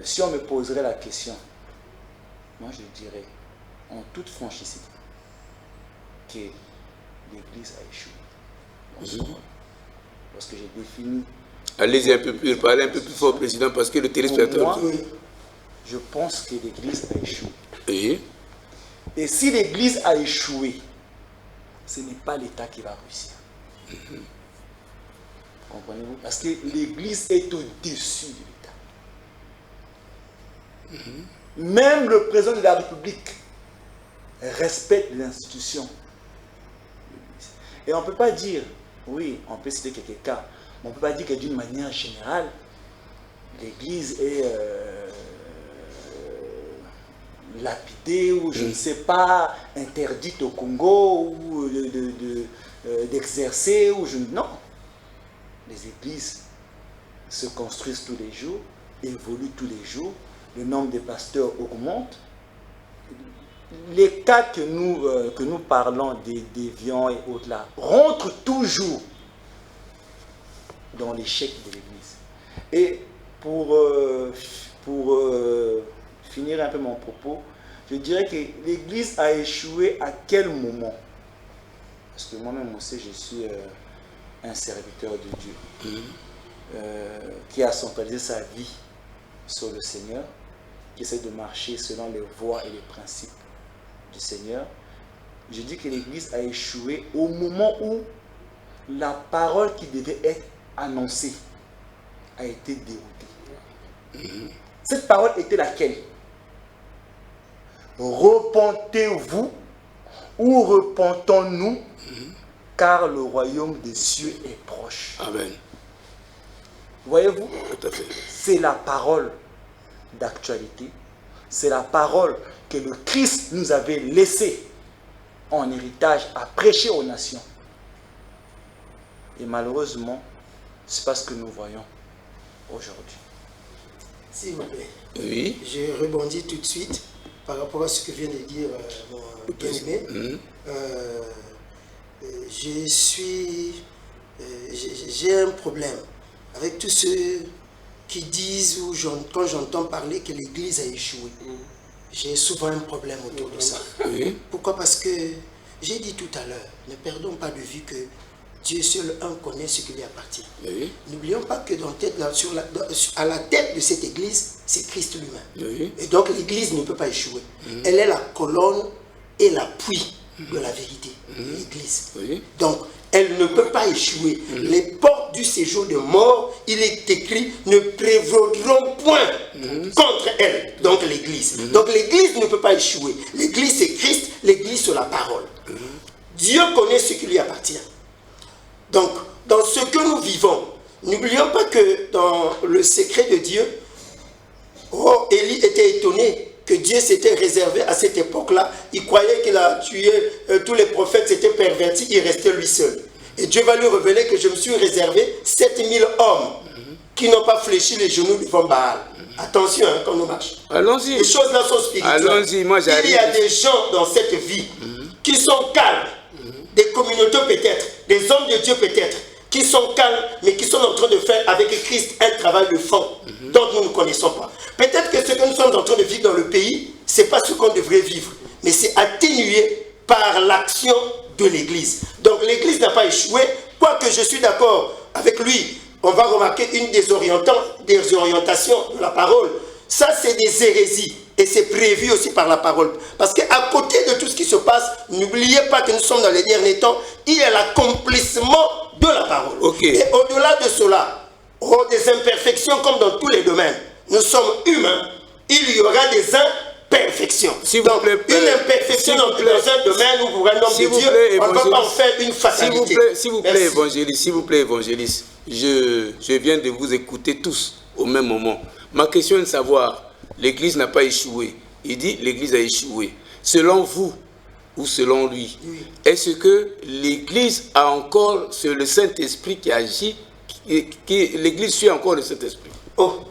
Speaker 5: si on me poserait la question, moi je dirais en toute franchise que l'Église a échoué dans ce rôle. Lorsque j'ai défini...
Speaker 3: Allez-y un peu plus, parlez un peu plus fort, Président, parce que le téléspectateur...
Speaker 5: Je pense que l'Église a échoué.
Speaker 3: Et
Speaker 5: si l'Église a échoué, ce n'est pas l'État qui va réussir. Comprenez-vous? Parce que l'Église est au-dessus de l'État. Même le président de la République respecte l'institution. Et on ne peut pas dire, oui, on peut citer quelques cas, mais on ne peut pas dire que d'une manière générale, l'Église est lapidée ou je ne sais pas, interdite au Congo ou d'exercer ou non. Les églises se construisent tous les jours, évoluent tous les jours, le nombre de pasteurs augmente. Les cas que nous parlons des déviants et autres là rentrent toujours dans l'échec de l'Église. Et pour finir un peu mon propos, je dirais que l'Église a échoué à quel moment? Parce que moi-même aussi, je suis un serviteur de Dieu qui a centralisé sa vie sur le Seigneur, qui essaie de marcher selon les voies et les principes du Seigneur. Je dis que l'Église a échoué au moment où la parole qui devait être annoncée a été déroutée. Cette parole était laquelle? Repentez-vous ou repentons-nous, car le royaume des cieux est proche.
Speaker 3: Amen.
Speaker 5: Voyez-vous?
Speaker 3: Tout à fait.
Speaker 5: C'est la parole d'actualité. C'est la parole que le Christ nous avait laissée en héritage à prêcher aux nations. Et malheureusement, c'est pas ce que nous voyons aujourd'hui.
Speaker 4: S'il vous plaît.
Speaker 3: Oui.
Speaker 4: Je rebondis tout de suite par rapport à ce que vient de dire mon bien-aimé. J'ai un problème avec tous ceux qui disent, ou quand j'entends parler que l'Église a échoué. J'ai souvent un problème autour de ça. Pourquoi? Parce que j'ai dit tout à l'heure, ne perdons pas de vue que Dieu seul un connaît ce qui lui appartient. N'oublions pas que à la tête de cette Église, c'est Christ lui-même. Et donc l'Église ne peut pas échouer. Elle est la colonne et l'appui de la vérité, l'Église. Donc, elle ne peut pas échouer. Les portes du séjour de mort, il est écrit, ne prévaudront point contre elle, donc l'Église. Donc l'Église ne peut pas échouer. L'Église c'est Christ, l'Église c'est la parole. Dieu connaît ce qui lui appartient. Donc, dans ce que nous vivons, n'oublions pas que dans le secret de Dieu, Élie était étonné que Dieu s'était réservé à cette époque-là. Il croyait qu'il a tué tous les prophètes, s'étaient pervertis, il restait lui seul. Et Dieu va lui révéler que je me suis réservé 7000 hommes qui n'ont pas fléchi les genoux devant Baal. Attention hein, quand nous marchons.
Speaker 3: Allons-y.
Speaker 4: Les choses là sont spirituelles.
Speaker 3: Allons-y, moi j'arrive.
Speaker 4: Il y a des gens dans cette vie qui sont calmes, des communautés peut-être, des hommes de Dieu peut-être, qui sont calmes, mais qui sont en train de faire avec Christ un travail de fond dont nous ne connaissons pas. Peut-être que ce que nous sommes en train de vivre dans le pays, ce n'est pas ce qu'on devrait vivre, mais c'est atténué par l'action de l'Église. Donc l'Église n'a pas échoué, quoique je suis d'accord avec lui. On va remarquer une des orientations de la parole. Ça, c'est des hérésies. Et c'est prévu aussi par la parole. Parce qu'à côté de tout ce qui se passe, n'oubliez pas que nous sommes dans les derniers temps, il y a l'accomplissement de la parole. Et au-delà de cela, des imperfections comme dans tous les domaines, nous sommes humains, il y aura des imperfections. Donc, une imperfection dans un domaine où vous rendez de Dieu, on ne peut pas en faire une fatalité.
Speaker 3: S'il vous plaît, évangéliste, je viens de vous écouter tous au même moment. Ma question est de savoir, l'Église n'a pas échoué. Il dit l'Église a échoué. Selon vous ou selon lui, est-ce que l'Église a encore, c'est le Saint-Esprit qui agit, l'Église suit encore le Saint-Esprit?
Speaker 4: Oh,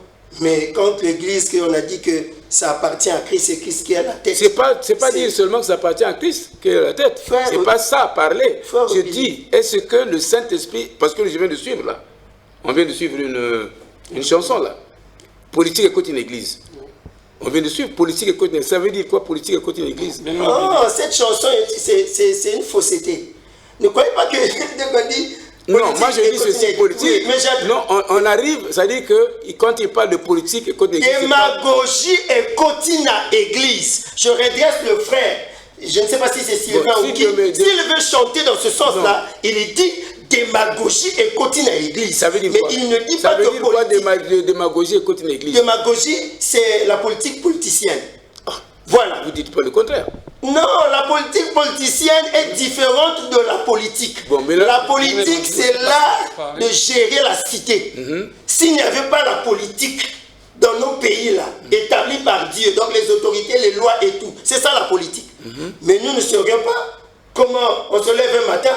Speaker 4: mais quand l'Église, on a dit que ça appartient à Christ, c'est Christ qui a la tête.
Speaker 3: C'est pas dire seulement que ça appartient à Christ qui a la tête. C'est pas ça à parler. Je dis, est-ce que le Saint-Esprit, parce que je viens de suivre là, on vient de suivre une chanson là, politique écoute une église. On vient de suivre politique écoute une église. Ça veut dire quoi politique écoute une église?
Speaker 4: Oh, cette chanson, c'est une fausseté. Ne croyez pas que dit.
Speaker 3: Non, moi je dis ceci, politique. Oui, mais non, on arrive, ça veut dire que quand il parle de politique écoute une église.
Speaker 4: Démagogie et cotina église. Je redresse le frère. Je ne sais pas si c'est Sylvain ou qui. S'il veut chanter dans ce sens-là, il dit démagogie et cotine à l'église.
Speaker 3: Ça veut dire
Speaker 4: mais
Speaker 3: quoi?
Speaker 4: Il ne dit
Speaker 3: ça
Speaker 4: pas
Speaker 3: veut
Speaker 4: que
Speaker 3: dire quoi démagogie et cotine à l'église?
Speaker 4: Démagogie, c'est la politique politicienne. Voilà.
Speaker 3: Vous dites pas le contraire.
Speaker 4: Non, la politique politicienne est différente de la politique.
Speaker 3: Bon, mais là,
Speaker 4: la politique, c'est l'art de gérer la cité. S'il n'y avait pas la politique dans nos pays-là, établie par Dieu, donc les autorités, les lois et tout, c'est ça la politique. Mais nous ne saurions pas comment on se lève un matin.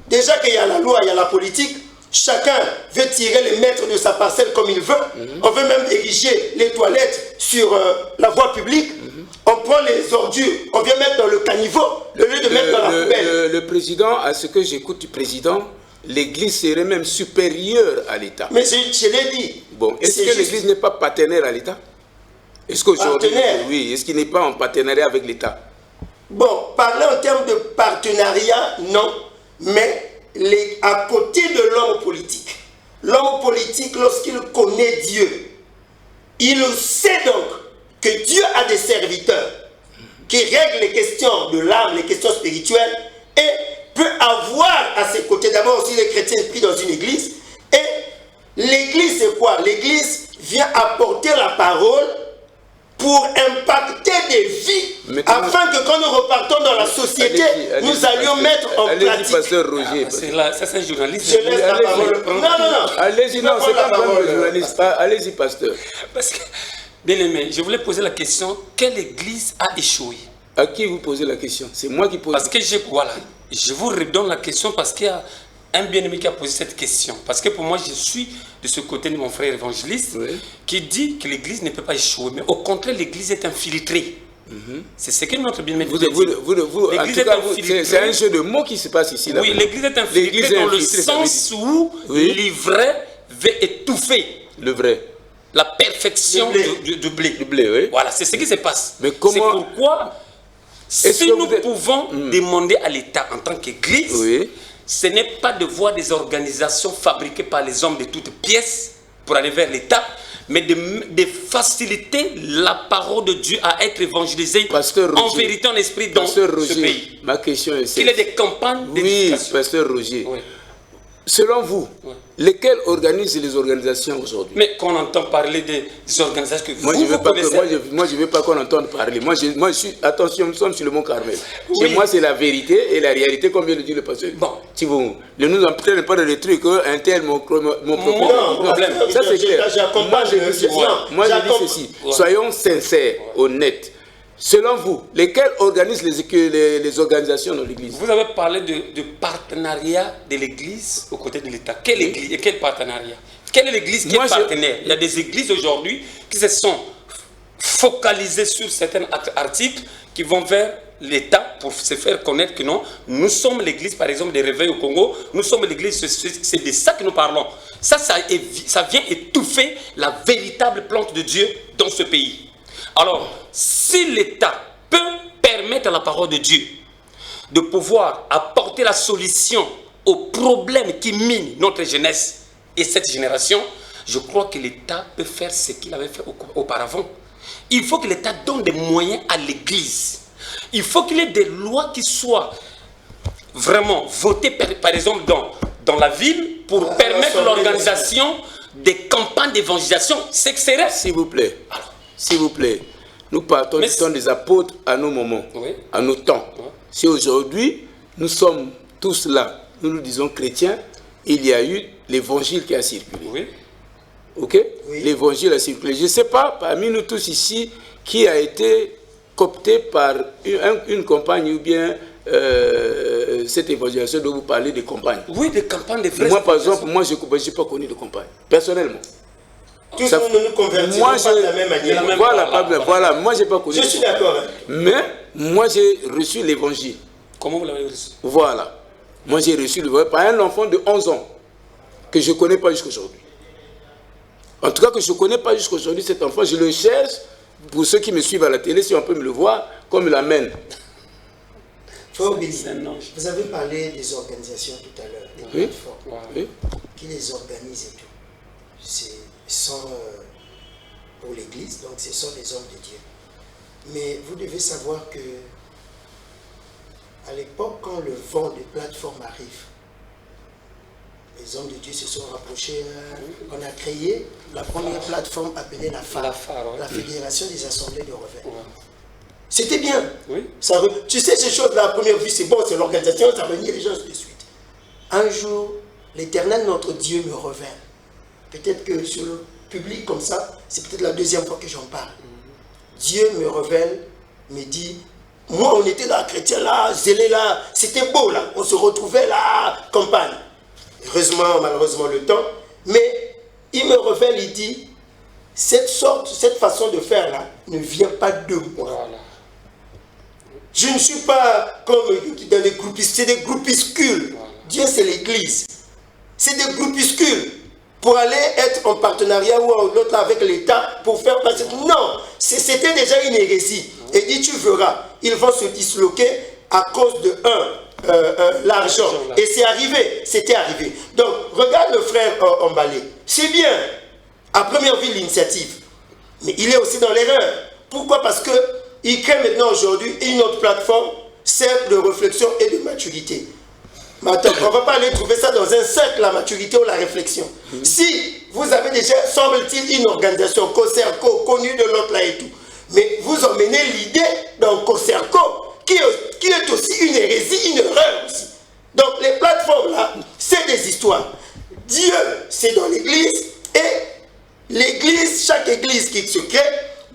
Speaker 4: Déjà qu'il y a la loi, il y a la politique, chacun veut tirer les mètres de sa parcelle comme il veut. On veut même ériger les toilettes sur la voie publique. On prend les ordures, on vient mettre dans le caniveau, au lieu de mettre dans la poubelle.
Speaker 3: Le président, à ce que j'écoute du président, l'Église serait même supérieure à l'État.
Speaker 4: Mais je l'ai dit.
Speaker 3: Bon, est-ce que l'Église n'est pas partenaire à l'État? Est-ce qu'aujourd'hui, oui, est-ce qu'il n'est pas en partenariat avec l'État?
Speaker 4: Bon, parler en termes de partenariat, non. Mais à côté de l'homme politique, lorsqu'il connaît Dieu, il sait donc que Dieu a des serviteurs qui règlent les questions de l'âme, les questions spirituelles, et peut avoir à ses côtés, d'abord aussi les chrétiens pris dans une église. Et l'église, c'est quoi? L'église vient apporter la parole pour impacter des vies, afin que quand nous repartons dans la société, nous allions mettre en pratique.
Speaker 3: Allez-y, pasteur Roger.
Speaker 9: Ça, c'est un journaliste.
Speaker 4: Je laisse la parole. Non.
Speaker 3: Allez-y, non, c'est pas un journaliste. Allez-y, pasteur.
Speaker 9: Parce que, bien aimé, je voulais poser la question, quelle église a échoué?
Speaker 3: À qui vous posez la question? C'est moi qui pose.
Speaker 9: Parce que je vous redonne la question parce qu'il y a un bien-aimé qui a posé cette question. Parce que pour moi, je suis de ce côté de mon frère évangéliste qui dit que l'église ne peut pas échouer. Mais au contraire, l'église est infiltrée. C'est ce que notre bien-aimé dit.
Speaker 3: L'église est infiltrée. C'est un jeu de mots qui se passe ici.
Speaker 9: Oui, l'église est infiltrée dans le sens où l'ivraie veut étouffer
Speaker 3: le vrai.
Speaker 9: La perfection du blé.
Speaker 3: Du blé, oui.
Speaker 9: Voilà, c'est ce qui se passe.
Speaker 3: Mais comment...
Speaker 9: C'est pourquoi, si nous pouvons demander à l'État en tant qu'Église, ce n'est pas de voir des organisations fabriquées par les hommes de toutes pièces pour aller vers l'État, mais de faciliter la parole de Dieu à être évangélisée en vérité, en esprit dans ce pays.
Speaker 3: Ma question est
Speaker 9: qu'il y ait des campagnes d'éducation.
Speaker 3: Oui, pasteur Roger. Selon vous, lesquels organisent les organisations aujourd'hui?
Speaker 9: Mais qu'on entend parler des organisations que
Speaker 3: moi,
Speaker 9: vous connaissez.
Speaker 3: Moi, je ne veux pas qu'on entende parler. Moi, je suis, attention, nous sommes sur le mont Carmel. Chez moi, c'est la vérité et la réalité, comme vient de dire le pasteur.
Speaker 9: Bon.
Speaker 3: Si vous ne nous entraînez pas dans les trucs, un tel, mon propos.
Speaker 4: Non,
Speaker 3: ça c'est clair. Moi, je dis ceci. Soyons sincères, honnêtes. Selon vous, lesquels organisent les organisations dans l'Église?
Speaker 9: Vous avez parlé de partenariat de l'Église aux côtés de l'État. Quelle Église et quel partenariat? Quelle est l'Église qui est partenaire? Il y a des églises aujourd'hui qui se sont focalisées sur certains articles qui vont vers l'État pour se faire connaître que non, nous sommes l'Église, par exemple, des réveils au Congo, nous sommes l'Église, c'est de ça que nous parlons. Ça vient étouffer la véritable plante de Dieu dans ce pays. Alors, si l'État peut permettre à la parole de Dieu de pouvoir apporter la solution aux problèmes qui minent notre jeunesse et cette génération, je crois que l'État peut faire ce qu'il avait fait auparavant. Il faut que l'État donne des moyens à l'Église. Il faut qu'il y ait des lois qui soient vraiment votées, par exemple, dans la ville pour permettre l'organisation des campagnes d'évangélisation. C'est que c'est vrai.
Speaker 3: S'il vous plaît. Alors, s'il vous plaît, nous partons du temps des apôtres à nos moments, à nos temps. Si aujourd'hui, nous sommes tous là, nous nous disons chrétiens, il y a eu l'évangile qui a circulé.
Speaker 9: Oui.
Speaker 3: Ok? Oui. L'évangile a circulé. Je ne sais pas, parmi nous tous ici, qui a été coopté par une campagne ou bien cette évangélisation dont vous parlez de campagne.
Speaker 9: Oui, des campagnes de frères.
Speaker 3: Moi, par exemple, moi, je n'ai pas connu de campagne, personnellement.
Speaker 4: Tous nous nous convertissons pas de la même manière.
Speaker 3: Voilà, moi je n'ai pas connu.
Speaker 4: Je suis d'accord.
Speaker 3: Mais moi j'ai reçu l'évangile.
Speaker 9: Comment vous l'avez reçu?
Speaker 3: Voilà. Moi j'ai reçu l'évangile par un enfant de 11 ans que je ne connais pas jusqu'aujourd'hui. En tout cas que je ne connais pas jusqu'aujourd'hui cet enfant, je le cherche. Pour ceux qui me suivent à la télé, si on peut me le voir, qu'on me l'amène.
Speaker 4: Frère Béni, vous avez parlé des organisations tout à l'heure, des plateformes, qui les organisent et tout. Ce sont pour l'Église, donc ce sont des hommes de Dieu. Mais vous devez savoir que à l'époque, quand le vent des plateformes arrive, les hommes de Dieu se sont rapprochés. On a créé la première plateforme appelée la FAR, la Fédération des Assemblées de Reveil. C'était bien.
Speaker 9: Oui.
Speaker 4: Tu sais, ces choses-là, à première vue, c'est bon, c'est l'organisation, ça réunit les gens de suite. Un jour, l'Éternel, notre Dieu, me revint. Peut-être que sur le public comme ça, c'est peut-être la deuxième fois que j'en parle. Dieu me révèle, me dit, moi, on était là, chrétiens là, zélés là, c'était beau là, on se retrouvait là, campagne. Heureusement, malheureusement, le temps. Mais il me révèle, il dit, cette façon de faire là ne vient pas de moi. Voilà. Je ne suis pas comme dans des groupuscules, c'est des groupuscules. Voilà. Dieu, c'est l'Église. C'est des groupuscules. Pour aller être en partenariat ou en l'autre avec l'État pour faire passer. Non, c'était déjà une hérésie. Et dit, tu verras, ils vont se disloquer à cause de l'argent. Et c'est arrivé, c'était arrivé. Donc, regarde le frère Emballé. C'est bien, à première vue, l'initiative. Mais il est aussi dans l'erreur. Pourquoi? Parce qu'il crée maintenant aujourd'hui une autre plateforme, cercle de réflexion et de maturité. Mais attends, on ne va pas aller trouver ça dans un cercle, la maturité ou la réflexion. Si vous avez déjà, semble-t-il, une organisation, COSERCO, connue de l'autre là et tout, mais vous emmenez l'idée dans COSERCO, qui est aussi une hérésie, une erreur aussi. Donc les plateformes là, c'est des histoires. Dieu, c'est dans l'église, et l'église, chaque église qui se crée,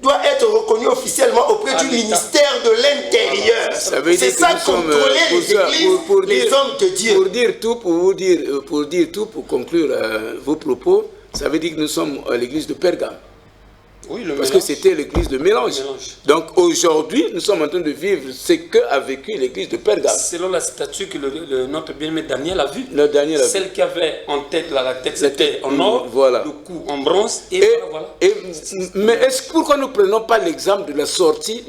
Speaker 4: doit être reconnue officiellement auprès du ministère de l'Intérieur. C'est ça contrôler les églises, les hommes de Dieu.
Speaker 3: Pour dire tout, pour conclure vos propos, ça veut dire que nous sommes à l'église de Pergame.
Speaker 9: Oui,
Speaker 3: parce que c'était l'église de mélange. Donc aujourd'hui, nous sommes en train de vivre ce qu'a vécu l'église de Pergame.
Speaker 9: Selon la statue que notre bien-aimé Daniel a vue, celle qui avait en tête, la tête c'était en or, le cou en bronze,
Speaker 3: mais pourquoi nous ne prenons pas l'exemple de la sortie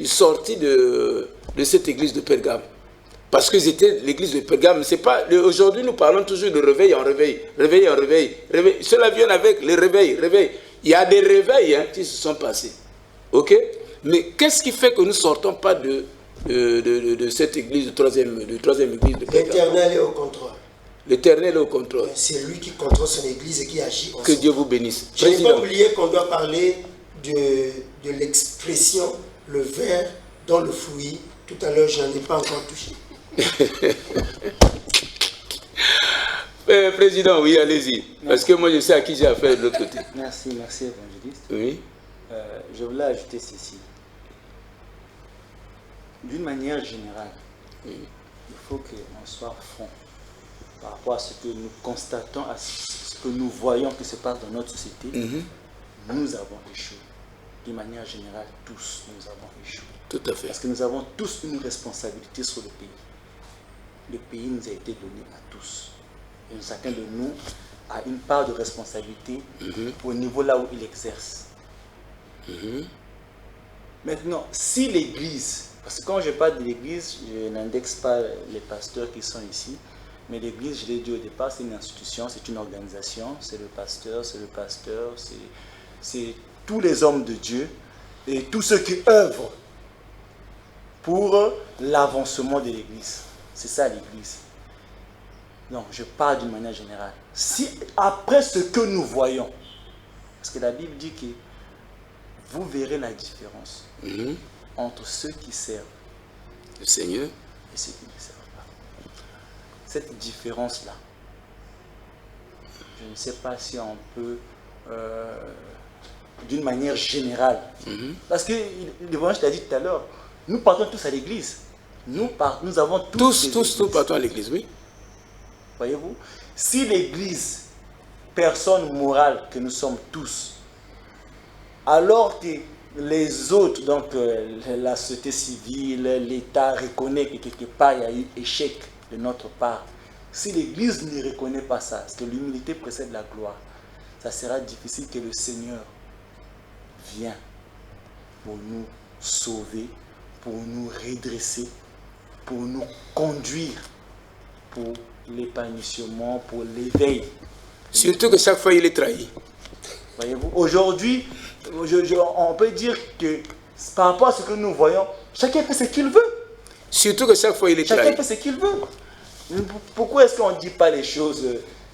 Speaker 3: de cette église de Pergame? Parce que c'était l'église de Pergame. Aujourd'hui, nous parlons toujours de réveil en réveil. Réveil en réveil. Cela vient avec les réveils. Il y a des réveils qui se sont passés. Ok? Mais qu'est-ce qui fait que nous ne sortons pas de cette église, de troisième église de Pergame?
Speaker 4: L'Éternel est au contrôle.
Speaker 3: L'Éternel est au contrôle.
Speaker 4: C'est lui qui contrôle son église et qui agit en
Speaker 3: Que Dieu vous bénisse.
Speaker 4: Je n'ai pas oublié qu'on doit parler de l'expression le ver dans le fouillis. Tout à l'heure, je n'en ai pas encore touché.
Speaker 3: Président, oui, allez-y. Parce que moi, je sais à qui j'ai affaire de l'autre côté.
Speaker 14: Merci, évangéliste.
Speaker 3: Oui.
Speaker 14: Je voulais ajouter ceci.
Speaker 5: d'une manière générale, il faut qu'on soit franc par rapport à ce que nous constatons, à ce que nous voyons qui se passe dans notre société. Nous avons échoué. D'une manière générale, tous nous avons échoué.
Speaker 3: Tout à fait.
Speaker 5: Parce que nous avons tous une responsabilité sur le pays. Le pays nous a été donné à tous. Et chacun de nous a une part de responsabilité au niveau là où il exerce. Maintenant, si l'Église, parce que quand je parle de l'Église, je n'indexe pas les pasteurs qui sont ici, mais l'Église, je l'ai dit au départ, c'est une institution, c'est une organisation, c'est le pasteur, c'est tous les hommes de Dieu et tous ceux qui œuvrent pour l'avancement de l'Église. C'est ça l'Église. Non, je parle d'une manière générale. Si après ce que nous voyons, parce que la Bible dit que vous verrez la différence entre ceux qui servent
Speaker 3: le Seigneur
Speaker 5: et ceux qui ne servent pas. Cette différence-là, je ne sais pas si on peut, d'une manière générale, parce que l'évangile l'a dit tout à l'heure, nous partons tous à l'église. Nous avons tous
Speaker 3: nous partons à l'église, oui.
Speaker 5: Voyez-vous, si l'église, personne morale que nous sommes tous, alors que les autres, donc la société civile, l'État reconnaît que quelque part il y a eu échec de notre part, si l'église ne reconnaît pas ça, parce que l'humilité précède la gloire, ça sera difficile que le Seigneur vienne pour nous sauver, pour nous redresser, pour nous conduire pour l'épanouissement, pour l'éveil.
Speaker 3: Surtout que chaque fois il est trahi.
Speaker 5: Voyez-vous, aujourd'hui, on peut dire que par rapport à ce que nous voyons, chacun fait ce qu'il veut.
Speaker 3: Surtout que chaque fois il est trahi.
Speaker 5: Chacun fait ce qu'il veut. Pourquoi est-ce qu'on ne dit pas les choses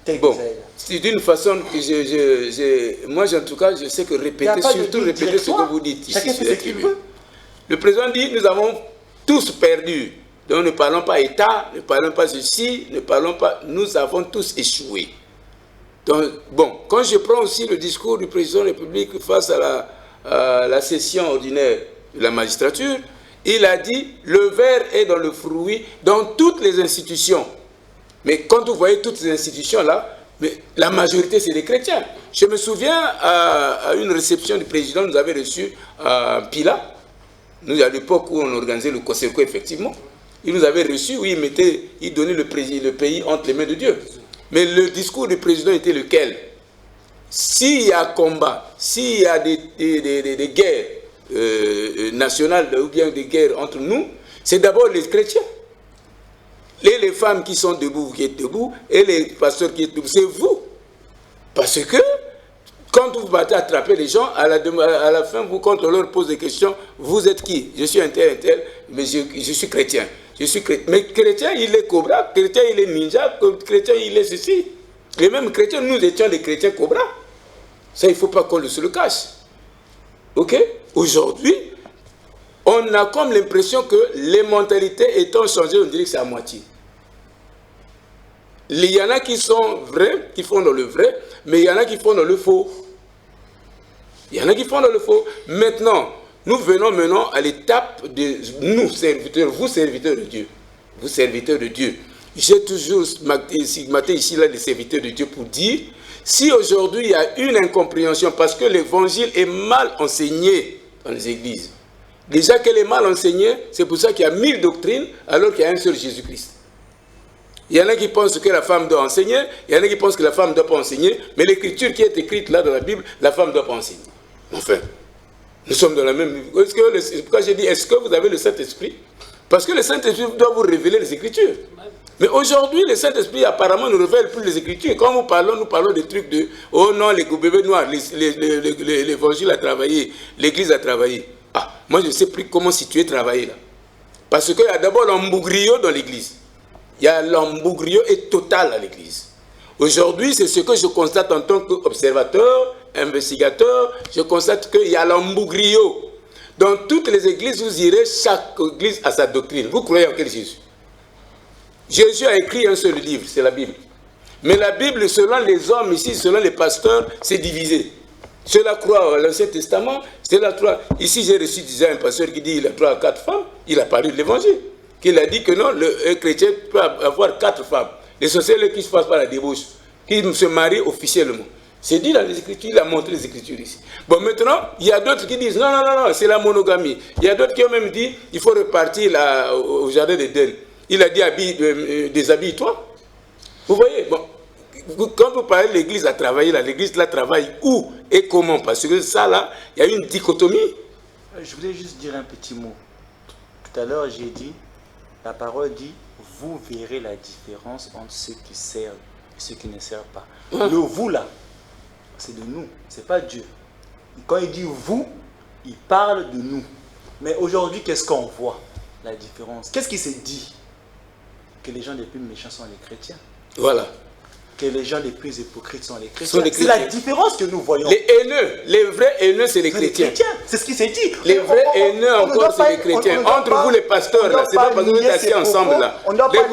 Speaker 5: telles que ça?
Speaker 3: C'est d'une façon que moi en tout cas je sais que répéter ce que vous dites ici.
Speaker 5: Chacun fait ce qu'il veut.
Speaker 3: Le président dit nous avons tous perdu. Donc ne parlons pas État, ne parlons pas ceci, ne parlons pas... Nous avons tous échoué. Donc, bon, quand je prends aussi le discours du président de la République face à la session ordinaire de la magistrature, il a dit le ver est dans le fruit, dans toutes les institutions. Mais quand vous voyez toutes ces institutions-là, la majorité c'est des chrétiens. Je me souviens à une réception du président, nous avait reçu Pila, nous à l'époque où on organisait le COSECO effectivement. Il nous avait reçus, oui, il donnait le pays entre les mains de Dieu. Mais le discours du président était lequel? S'il y a combat, s'il y a des guerres nationales ou bien des guerres entre nous, c'est d'abord les chrétiens. Les femmes qui sont debout, qui êtes debout, et les pasteurs qui êtes debout, c'est vous. Parce que quand vous battez attraper les gens, à la fin, quand on leur pose des questions, vous êtes qui? Je suis un tel, mais je suis chrétien. Mais chrétien, il est cobra, chrétien, il est ninja, chrétien, il est ceci. Les mêmes chrétiens, nous étions des chrétiens cobra. Ça, il ne faut pas qu'on se le cache. Ok? Aujourd'hui, on a comme l'impression que les mentalités étant changées, on dirait que c'est à moitié. Il y en a qui sont vrais, qui font dans le vrai, mais il y en a qui font dans le faux. Il y en a qui font dans le faux. Maintenant, nous venons maintenant à l'étape de nous, serviteurs, vous serviteurs de Dieu. Vous serviteurs de Dieu. J'ai toujours stigmaté ici là, les serviteurs de Dieu pour dire, si aujourd'hui il y a une incompréhension parce que l'évangile est mal enseigné dans les églises, déjà qu'elle est mal enseignée, c'est pour ça qu'il y a 1000 doctrines alors qu'il y a un seul Jésus-Christ. Il y en a qui pensent que la femme doit enseigner, il y en a qui pensent que la femme ne doit pas enseigner, mais l'écriture qui est écrite là dans la Bible, la femme ne doit pas enseigner. Enfin, nous sommes dans la même... Pourquoi j'ai dit, est-ce que vous avez le Saint-Esprit? Parce que le Saint-Esprit doit vous révéler les Écritures. Mais aujourd'hui, le Saint-Esprit apparemment ne révèle plus les Écritures. Quand nous parlons des trucs de... Oh non, les bébés noirs, l'évangile a travaillé, l'Église a travaillé. Ah, moi je ne sais plus comment situer travailler là. Parce qu'il y a d'abord l'embougrio dans l'Église. Il y a l'embougrio est total à l'Église. Aujourd'hui, c'est ce que je constate en tant qu'observateur, investigateur, je constate qu'il y a l'embougrio. Dans toutes les églises, vous irez, chaque église a sa doctrine. Vous croyez en quel Jésus? Jésus a écrit un seul livre, c'est la Bible. Mais la Bible, selon les hommes ici, selon les pasteurs, c'est divisé. Cela croit à l'Ancien Testament, cela croit. Ici, j'ai reçu déjà un pasteur qui dit qu'il a 3 à 4 femmes. Il a parlé de l'évangile. Qu'il a dit que non, un chrétien peut avoir 4 femmes. Les sorciers qui se passent par la débauche, qui se marient officiellement. C'est dit dans les Écritures, il a montré les Écritures ici. Bon, maintenant, il y a d'autres qui disent non, non, non, non, c'est la monogamie. Il y a d'autres qui ont même dit il faut repartir là, au jardin d'Éden. Il a dit déshabille-toi. Vous voyez, bon, quand vous parlez de l'Église à travailler, l'Église là travaille où et comment? Parce que ça là, il y a une dichotomie.
Speaker 5: Je voulais juste dire un petit mot. Tout à l'heure, j'ai dit, la parole dit, vous verrez la différence entre ceux qui servent et ceux qui ne servent pas. Le vous là, c'est de nous, c'est pas Dieu. Quand il dit vous, il parle de nous. Mais aujourd'hui, qu'est-ce qu'on voit? La différence. Qu'est-ce qui s'est dit? Que les gens les plus méchants sont les chrétiens.
Speaker 3: Voilà.
Speaker 5: Que les gens les plus hypocrites sont les chrétiens. C'est la différence que nous voyons.
Speaker 3: Les haineux, les vrais haineux, c'est les chrétiens.
Speaker 5: C'est ce qui s'est dit.
Speaker 3: Les vrais haineux encore, c'est les chrétiens. Entre vous, les pasteurs, là, c'est pas parce que vous êtes assis ensemble, là.
Speaker 5: On ne doit pas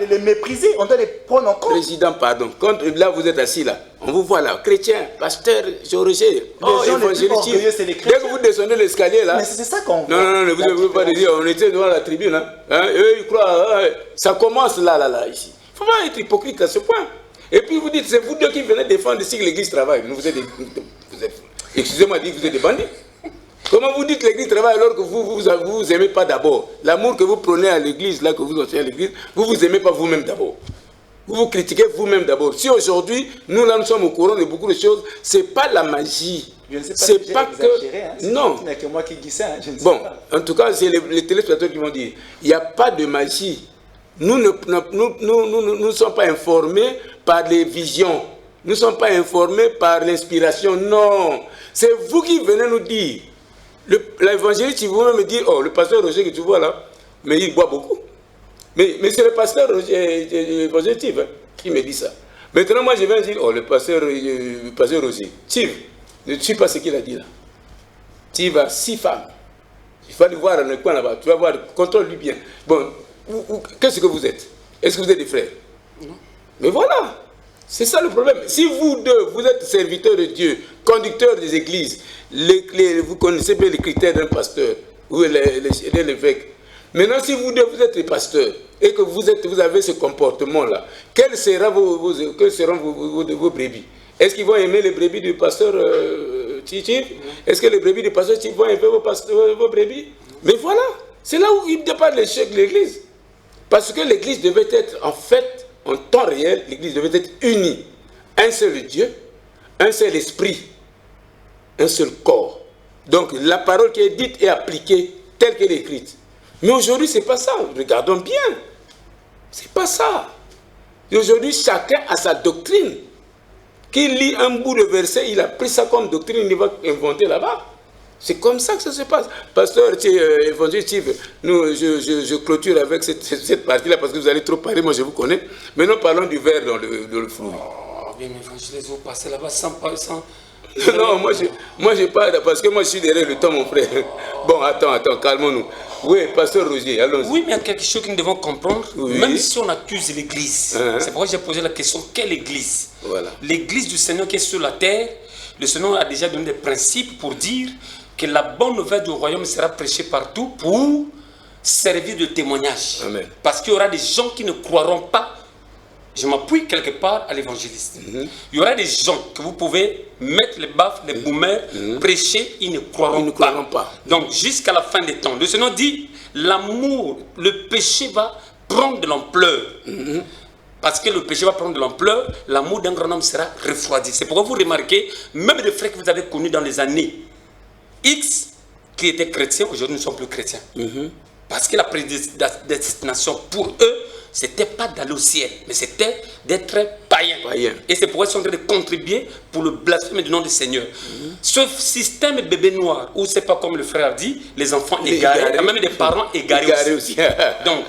Speaker 5: les mépriser, on doit les prendre en compte.
Speaker 3: Président, pardon. Quand là, vous êtes assis, là, on vous voit là, chrétien, pasteur, Géorgé, évangéliste. Dès que vous descendez l'escalier, là.
Speaker 5: Mais c'est ça qu'on voit.
Speaker 3: Non, non, non, vous ne pouvez pas dire, on était devant la tribune, hein. Eux, ils croient, ça commence là, ici. Il ne faut pas être hypocrite à ce point. Et puis vous dites, c'est vous deux qui venez défendre ici que l'Église travaille. Vous êtes excusez-moi de dire que vous êtes des bandits. Comment vous dites que l'Église travaille alors que vous aimez pas d'abord? L'amour que vous prenez à l'Église, là que vous enseignez à l'Église, vous aimez pas vous-même d'abord. Vous critiquez vous-même d'abord. Si aujourd'hui, nous là, nous sommes au courant de beaucoup de choses, c'est pas la magie.
Speaker 5: Je ne sais pas
Speaker 3: c'est
Speaker 5: si
Speaker 3: pas que...
Speaker 5: Hein.
Speaker 3: Non.
Speaker 5: Il n'y a que moi qui dis ça. Hein. Je ne sais
Speaker 3: bon,
Speaker 5: pas.
Speaker 3: En tout cas, c'est les téléspectateurs qui vont dire, il n'y a pas de magie. Nous ne sommes pas informés par les visions. Nous ne sommes pas informés par l'inspiration. Non. C'est vous qui venez nous dire. L'évangéliste, il vous-même me dit, oh, le pasteur Roger que tu vois là, mais il boit beaucoup. Mais c'est le pasteur l'évangéliste hein, qui me dit ça. Maintenant, moi, je viens dire, oh, le pasteur Roger, Tiv, ne suis pas ce qu'il a dit là. Tiv a 6 femmes. Il faut aller voir dans le coin là-bas. Tu vas voir, contrôle-lui bien. Bon. Qu'est-ce que vous êtes? Est-ce que vous êtes des frères? Non. Mais voilà, c'est ça le problème. Si vous deux, vous êtes serviteurs de Dieu, conducteurs des églises, vous connaissez bien les critères d'un pasteur ou d'un évêque. Maintenant, si vous deux, vous êtes des pasteurs et que vous avez ce comportement-là, quels seront vos brebis? Est-ce qu'ils vont aimer les brebis du pasteur Chichi? Est-ce que les brebis du pasteur Chichi vont aimer vos brebis? Mais voilà, c'est là où il dépend l'échec de l'église. Parce que l'église devait être, en fait, en temps réel, l'église devait être unie. Un seul Dieu, un seul esprit, un seul corps. Donc la parole qui est dite est appliquée telle qu'elle est écrite. Mais aujourd'hui, ce n'est pas ça. Regardons bien. Ce n'est pas ça. Et aujourd'hui, chacun a sa doctrine. Qui lit un bout de verset, il a pris ça comme doctrine, il va inventer là-bas. C'est comme ça que ça se passe. Pasteur, évangéliste, je clôture avec cette partie-là parce que vous allez trop parler, moi je vous connais. Maintenant, parlons du verre dans le flou.
Speaker 9: Oh, bien, mais évangéliste, vous passez là-bas sans...
Speaker 3: Non, moi je parle parce que moi je suis derrière le temps, mon frère. Bon, attends, calmons-nous. Oui, pasteur Roger, allons-y.
Speaker 9: Oui, mais il y a quelque chose que nous devons comprendre. Oui. Même si on accuse l'église, c'est pourquoi j'ai posé la question, quelle église? Voilà. L'église du Seigneur qui est sur la terre, le Seigneur a déjà donné des principes pour dire que la bonne nouvelle du royaume sera prêchée partout pour servir de témoignage. Amen. Parce qu'il y aura des gens qui ne croiront pas. Je m'appuie quelque part à l'évangéliste. Il y aura des gens que vous pouvez mettre les baffes, les boomers, prêcher, ils ne croiront pas. Donc jusqu'à la fin des temps, le Seigneur dit, l'amour, le péché va prendre de l'ampleur. Parce que le péché va prendre de l'ampleur, l'amour d'un grand homme sera refroidi. C'est pourquoi vous remarquez, même les frères que vous avez connus dans les années X, qui étaient chrétiens, aujourd'hui ne sont plus chrétiens. Parce que la prédestination pour eux, c'était pas d'aller au ciel, mais c'était d'être païen. Et c'est pourquoi ils sont en train de contribuer pour le blasphème du nom du Seigneur. Ce système bébé noir, où c'est pas comme le frère a dit, les enfants égarés, même des parents égarés aussi. Donc,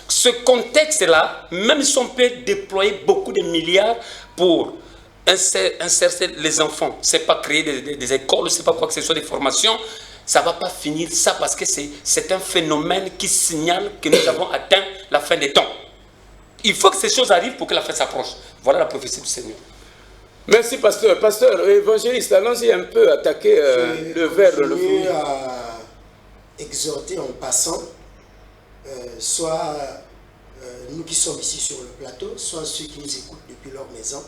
Speaker 9: ce contexte-là, même si on peut déployer beaucoup de milliards pour insérer les enfants, c'est pas créer des écoles, c'est pas quoi que ce soit, des formations, ça ne va pas finir ça parce que c'est un phénomène qui signale que nous avons atteint la fin des temps. Il faut que ces choses arrivent pour que la fin s'approche. Voilà la prophétie du Seigneur.
Speaker 3: Merci, pasteur. Pasteur, évangéliste, allons-y un peu attaquer le verre, le fruit.
Speaker 4: À exhorter en passant, soit nous qui sommes ici sur le plateau, soit ceux qui nous écoutent depuis leur maison,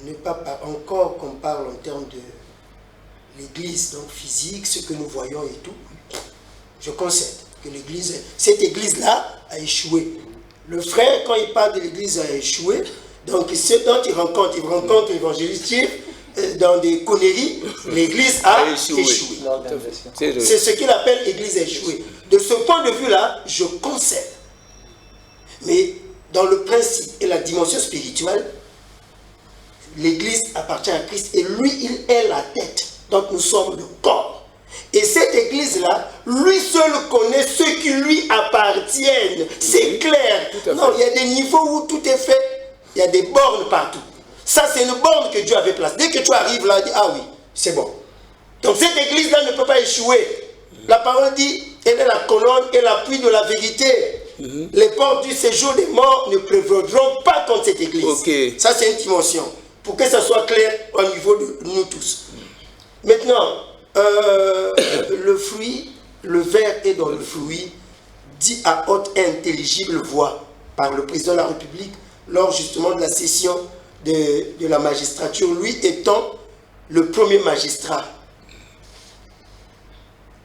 Speaker 4: de ne pas encore qu'on parle en termes de l'église, donc physique, ce que nous voyons et tout. Je concède que l'église, cette église-là a échoué. Le frère, quand il parle de l'église, a échoué. Donc, ce dont il rencontre l'évangéliste dans des conneries, l'église a échoué. C'est ce qu'il appelle l'église échouée. De ce point de vue-là, je concède. Mais dans le principe et la dimension spirituelle, l'église appartient à Christ et lui, il est la tête. Donc, nous sommes le corps. Et cette église-là, lui seul connaît ceux qui lui appartiennent. C'est clair. Non, il y a des niveaux où tout est fait. Il y a des bornes partout. Ça, c'est une borne que Dieu avait placée. Dès que tu arrives là, dis, ah oui, c'est bon. Donc cette église-là ne peut pas échouer. La parole dit, elle est la colonne et l'appui de la vérité. Les portes du séjour des morts ne prévaudront pas contre cette église. Ça, c'est une dimension. Pour que ça soit clair au niveau de nous tous. Maintenant, le fruit, le verre est dans le fruit, dit à haute et intelligible voix par le président de la République lors justement de la session de la magistrature, lui étant le premier magistrat.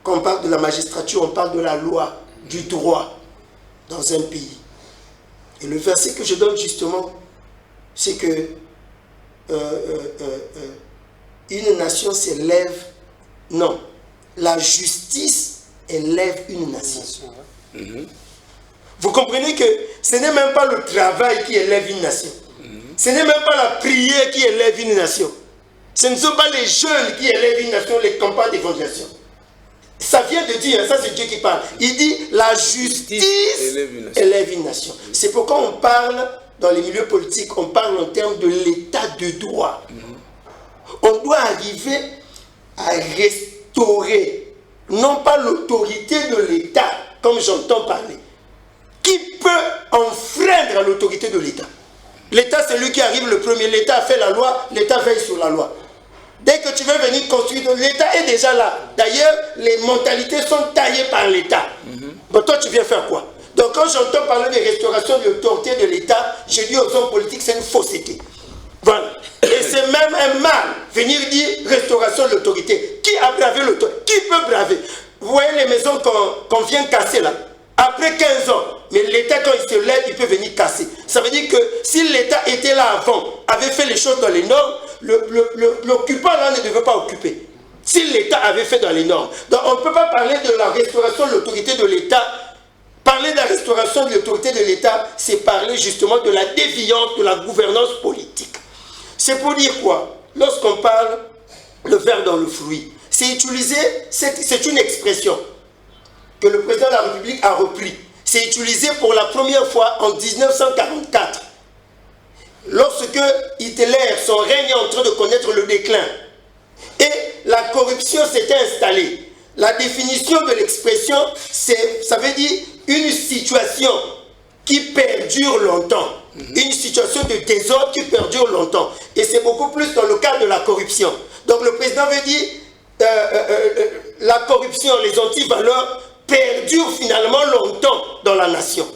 Speaker 4: Quand on parle de la magistrature, on parle de la loi, du droit dans un pays. Et le verset que je donne justement, c'est que une nation s'élève, non, la justice élève une nation. Vous comprenez que ce n'est même pas le travail qui élève une nation. Ce n'est même pas la prière qui élève une nation. Ce ne sont pas les jeunes qui élèvent une nation, les campagnes d'évangélisation. Ça vient de dire, ça c'est Dieu qui parle. Il dit la justice élève une nation. C'est pourquoi on parle, dans les milieux politiques, on parle en termes de l'état de droit. On doit arriver à restaurer, non pas l'autorité de l'État, comme j'entends parler. Qui peut enfreindre à l'autorité de l'État? L'État, c'est lui qui arrive le premier. L'État a fait la loi, l'État veille sur la loi. Dès que tu veux venir construire, l'État est déjà là. D'ailleurs, les mentalités sont taillées par l'État. Donc toi, tu viens faire quoi? Donc quand j'entends parler de restauration de l'autorité de l'État, je dis aux hommes politiques, c'est une fausseté. Voilà. Et c'est même un mal, venir dire restauration de l'autorité. Qui a bravé l'autorité? Qui peut braver? Vous voyez les maisons qu'on vient casser là? Après 15 ans, mais l'État, quand il se lève, il peut venir casser. Ça veut dire que si l'État était là avant, avait fait les choses dans les normes, l'occupant là ne devait pas occuper. Si l'État avait fait dans les normes. Donc on ne peut pas parler de la restauration de l'autorité de l'État. Parler de la restauration de l'autorité de l'État, c'est parler justement de la déviance de la gouvernance politique. C'est pour dire quoi? Lorsqu'on parle le verre dans le fruit, c'est utiliser, c'est une expression que le président de la République a repris. C'est utilisé pour la première fois en 1944. Lorsque Hitler, son règne est en train de connaître le déclin. Et la corruption s'était installée. La définition de l'expression, ça veut dire une situation qui perdure longtemps. Une situation de désordre qui perdure longtemps. Et c'est beaucoup plus dans le cadre de la corruption. Donc le président veut dire la corruption, les antivaleurs perdurent finalement longtemps dans la nation.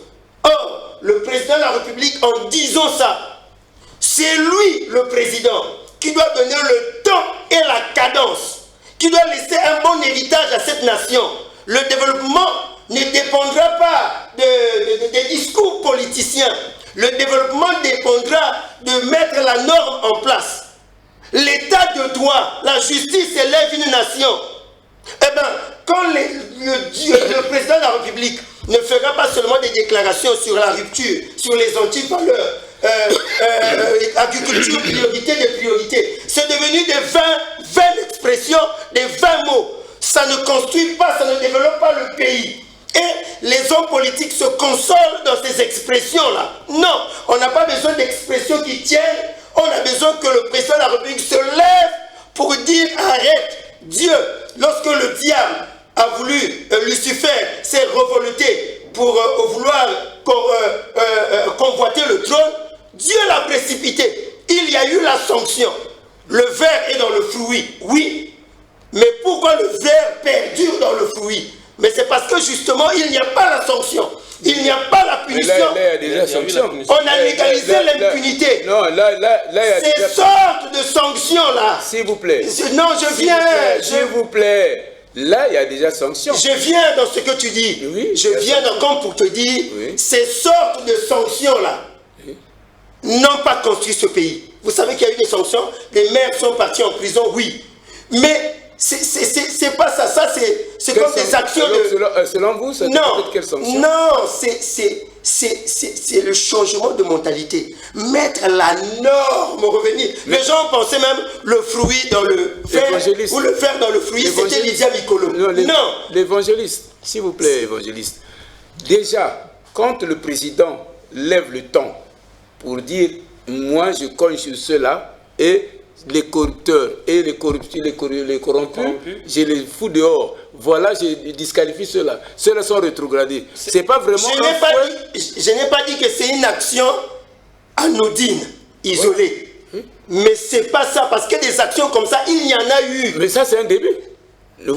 Speaker 4: Or, le président de la République, en disant ça, c'est lui, le président, qui doit donner le temps et la cadence, qui doit laisser un bon héritage à cette nation. Le développement ne dépendra pas des discours politiciens. Le développement dépendra de mettre la norme en place. L'état de droit, la justice élève une nation. Eh bien, quand le président de la République ne fera pas seulement des déclarations sur la rupture, sur les antivaleurs, agriculture, priorité des priorités, c'est devenu des 20 expressions, des 20 mots. Ça ne construit pas, ça ne développe pas le pays. Et les hommes politiques se consolent dans ces expressions-là. Non, on n'a pas besoin d'expressions qui tiennent. On a besoin que le président de la République se lève pour dire arrête. Dieu, lorsque le diable a voulu, Lucifer s'est revolté pour vouloir convoiter le trône, Dieu l'a précipité. Il y a eu la sanction. Le ver est dans le fruit, oui. Mais pourquoi le ver perdure dans le fruit? Mais c'est parce que justement, il n'y a pas la sanction. Il n'y a pas la punition.
Speaker 3: Là, il y a déjà sanction.
Speaker 4: On a légalisé l'impunité.
Speaker 3: Non, là, il y a
Speaker 4: ces
Speaker 3: déjà...
Speaker 4: sortes de sanctions-là.
Speaker 3: S'il vous plaît.
Speaker 4: Non, je viens.
Speaker 3: S'il vous plaît. Là, il y a déjà sanction.
Speaker 4: Je viens dans ce que tu dis.
Speaker 3: Oui,
Speaker 4: je viens comme pour te dire,
Speaker 3: oui.
Speaker 4: Ces sortes de sanctions-là oui. N'ont pas construit ce pays. Vous savez qu'il y a eu des sanctions. Les maires sont partis en prison, oui. Mais c'est pas ça. Ça, c'est comme des actions de...
Speaker 3: Selon vous, ça
Speaker 4: non,
Speaker 3: peut être quelle sanction?
Speaker 4: Non, c'est le changement de mentalité. Mettre la norme, revenir. Les gens pensaient même le fruit dans le fer ou le fer dans le fruit, c'était Lydia Mikolo. Non.
Speaker 3: L'évangéliste, s'il vous plaît, évangéliste. Déjà, quand le président lève le ton pour dire « moi, je cogne sur cela » et les corrupteurs et les corrompus, je les fous dehors. Voilà, je disqualifie ceux-là. Ceux-là sont rétrogradés. C'est pas vraiment...
Speaker 4: Je n'ai pas dit que c'est une action anodine, isolée. Ouais. Mais c'est pas ça, parce que des actions comme ça, il y en a eu.
Speaker 3: Mais ça, c'est un début.
Speaker 4: Non,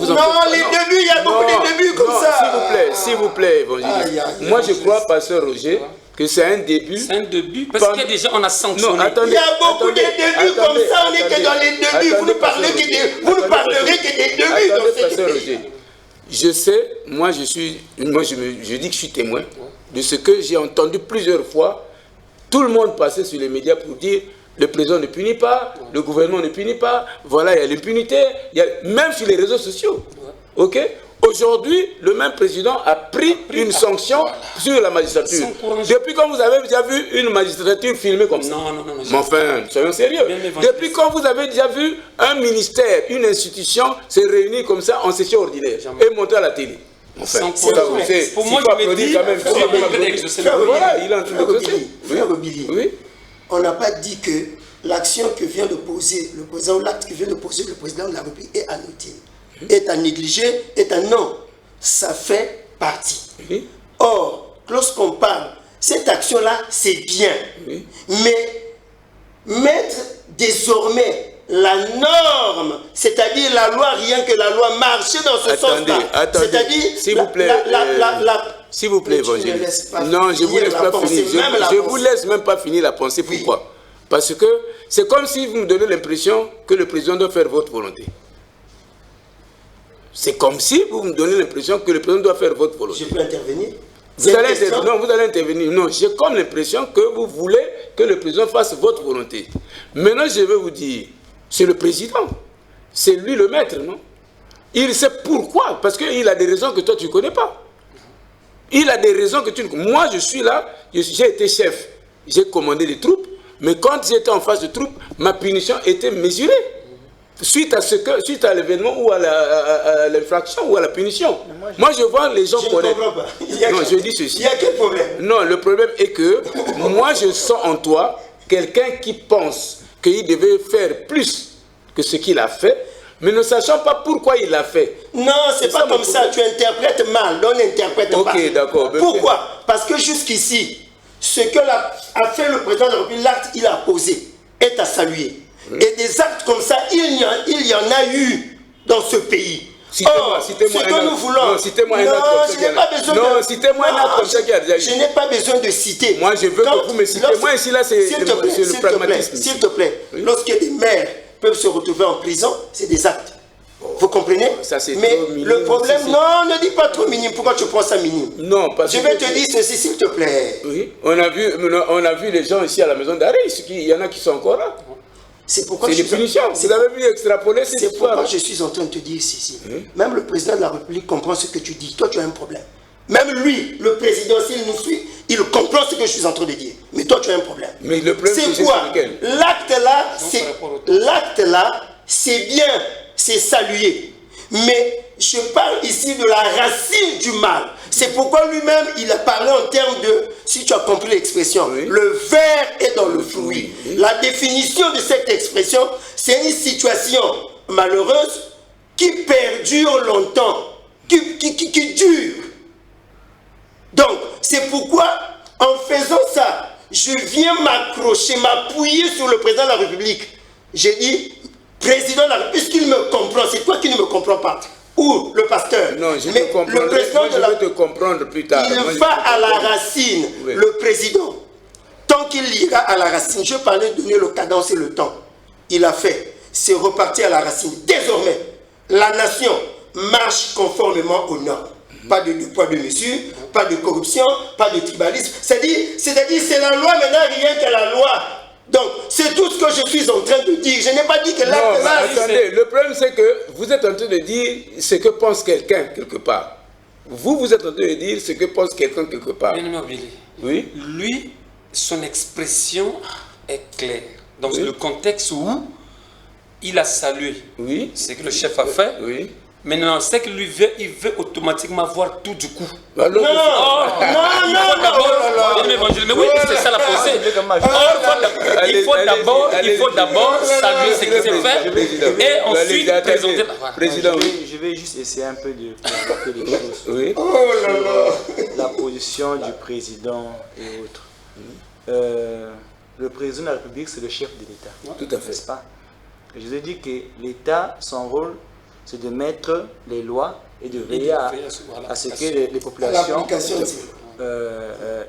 Speaker 4: les débuts, il y a beaucoup de débuts comme ça.
Speaker 3: S'il vous plaît, évangéliste. Moi, je crois, pasteur Roger, que c'est un début.
Speaker 9: C'est un début, parce que déjà, on a sanctionné.
Speaker 3: Non, attendez,
Speaker 4: il y a beaucoup de débuts comme ça, on n'est que dans les débuts. Vous ne parlerez que des débuts dans ces débuts.
Speaker 3: Je sais, moi je dis que je suis témoin de ce que j'ai entendu plusieurs fois. Tout le monde passait sur les médias pour dire le président ne punit pas, le gouvernement ne punit pas, voilà, il y a l'impunité, même sur les réseaux sociaux. Ok? Aujourd'hui, le même président a pris une sanction sur la magistrature. Depuis quand vous avez déjà vu une magistrature filmée comme ça?
Speaker 9: Non.
Speaker 3: Mais enfin, soyons sérieux. Depuis quand vous avez déjà vu un ministère, une institution se réunir comme ça en session ordinaire et monter à la télé? Enfin,
Speaker 9: pour moi, je me dis,
Speaker 3: voilà, il est en train de
Speaker 4: oui. On n'a pas dit que l'action que vient de poser le président, l'acte que vient de poser le président de la République est anodine. Est à négliger, est à non. Ça fait partie. Oui. Or, lorsqu'on parle, cette action-là, c'est bien. Oui. Mais mettre désormais la norme, c'est-à-dire la loi, rien que la loi, marcher dans ce sens-là. C'est-à-dire,
Speaker 3: s'il vous plaît, s'il vous plaît, évangéliste. Non, je ne vous laisse pas finir. Je ne vous laisse même pas finir la pensée. Pourquoi? Oui. Parce que c'est comme si vous me donnez l'impression que le président doit faire votre volonté. C'est comme si vous me donnez l'impression que le président doit faire votre volonté.
Speaker 4: Je peux intervenir?
Speaker 3: Vous allez intervenir. Non, j'ai comme l'impression que vous voulez que le président fasse votre volonté. Maintenant, je vais vous dire, c'est le président. C'est lui le maître, non? Il sait pourquoi. Parce qu'il a des raisons que toi, tu ne connais pas. Il a des raisons que tu ne connais pas. Moi, je suis là, j'ai été chef. J'ai commandé des troupes. Mais quand j'étais en face de troupes, ma punition était mesurée. Suite à l'événement ou à l'infraction ou à la punition. Moi, je vois les gens connaître. Non, je dis ceci.
Speaker 4: Il y a quel problème?
Speaker 3: Non, le problème est que moi, je sens en toi quelqu'un qui pense qu'il devait faire plus que ce qu'il a fait, mais ne sachant pas pourquoi il l'a fait.
Speaker 4: Non, c'est pas comme ça. Tu interprètes mal. On n'interprète pas.
Speaker 3: Ok, d'accord.
Speaker 4: Pourquoi? Parce que jusqu'ici, ce que a fait le président de la République, l'acte qu'il a posé, est à saluer. Et des actes comme ça, il y en a eu dans ce pays.
Speaker 3: Citez-moi
Speaker 4: ce que nous voulons.
Speaker 3: Non, citez-moi un acte comme ça.
Speaker 4: Je n'ai pas besoin
Speaker 3: non, citez-moi un acte comme ça qui a déjà eu.
Speaker 4: Je n'ai pas besoin de citer.
Speaker 3: Moi, je veux que vous me citez. Moi, ici, là, c'est le pragmatisme.
Speaker 4: S'il te plaît, lorsque des maires peuvent se retrouver en prison, c'est des actes. Vous comprenez?
Speaker 3: Ça,
Speaker 4: mais le problème, non, ne dis pas trop minime. Pourquoi tu prends ça minime?
Speaker 3: Non, parce que...
Speaker 4: Je vais te dire ceci, s'il te plaît.
Speaker 3: Oui, on a vu les gens ici à la maison d'arrêt. Il y en a qui sont encore là.
Speaker 4: C'est pourquoi
Speaker 3: des punitions. Vous avez vu extrapoler cette histoire.
Speaker 4: C'est pourquoi je suis en train de te dire ceci. Même le président de la République comprend ce que tu dis. Toi, tu as un problème. Même lui, le président, s'il nous suit, il comprend ce que je suis en train de dire. Mais toi, tu as un problème.
Speaker 3: Mais le problème,
Speaker 4: c'est quoi? L'acte là, c'est bien, c'est salué. Mais je parle ici de la racine du mal. C'est pourquoi lui-même, il a parlé en termes de, si tu as compris l'expression, le ver est dans le fruit. La définition de cette expression, c'est une situation malheureuse qui perdure longtemps, qui dure. Donc, c'est pourquoi, en faisant ça, je viens m'accrocher, m'appuyer sur le président de la République. J'ai dit, président de la République, puisqu'il me comprend, c'est toi qui ne me comprends pas. Ou le pasteur.
Speaker 3: Non, je
Speaker 4: mais le président
Speaker 3: je vais te comprendre plus tard.
Speaker 4: Il va à la racine, oui. Le président. Tant qu'il ira à la racine, je parlais de donner le cadence et le temps. Il a fait. C'est reparti à la racine. Désormais, la nation marche conformément aux normes. Pas de deux poids, deux mesures, pas de corruption, pas de tribalisme. C'est-à-dire, c'est la loi maintenant, rien que la loi. Donc, c'est tout ce que je suis en train de dire. Je n'ai pas dit que l'acte là...
Speaker 3: Attendez, le problème c'est que vous êtes en train de dire ce que pense quelqu'un quelque part. Vous êtes en train de dire ce que pense quelqu'un quelque part.
Speaker 9: Oui. Lui, son expression est claire. Dans le contexte où il a salué ce que le chef a fait. Maintenant, c'est qu'il lui veut, il veut automatiquement voir tout du coup.
Speaker 4: Non, non,
Speaker 9: mais oui, c'est ça la pensée. Il faut d'abord saluer ce qui s'est fait et ensuite présenter.
Speaker 5: Président, je vais juste essayer un peu de rappeler les choses.
Speaker 4: Oui.
Speaker 5: La position du président et autres. Le président de la République, c'est le chef de l'État.
Speaker 3: Tout à fait.
Speaker 5: N'est-ce pas? Je vous ai dit que l'État, son rôle, c'est de mettre les lois et de veiller à ce que les populations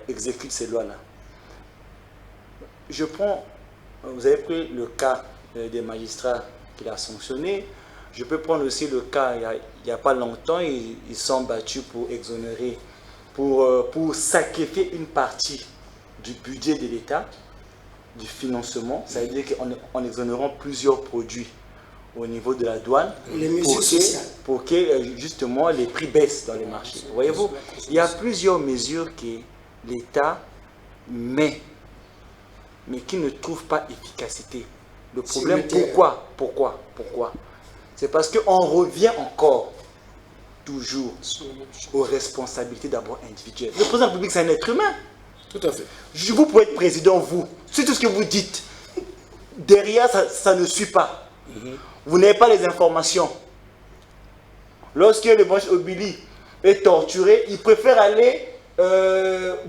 Speaker 5: exécutent ces lois-là. Je prends, vous avez pris le cas des magistrats qu'il a sanctionnés. Je peux prendre aussi le cas, il n'y a pas longtemps, ils sont battus pour exonérer, pour sacrifier une partie du budget de l'État, du financement. Ça veut dire qu'en exonérant plusieurs produits au niveau de la douane pour que justement les prix baissent dans les marchés. Voyez-vous, il y a plusieurs mesures que l'État met, mais qui ne trouvent pas efficacité. Le problème, pourquoi? C'est parce qu'on revient encore toujours aux responsabilités d'abord individuelles. Le président de la République, c'est un être humain.
Speaker 3: Tout à fait.
Speaker 5: Vous pouvez être président, vous. C'est tout ce que vous dites. Derrière, ça ne suit pas. Vous n'avez pas les informations. Lorsque le branche Obili est torturé, il préfère aller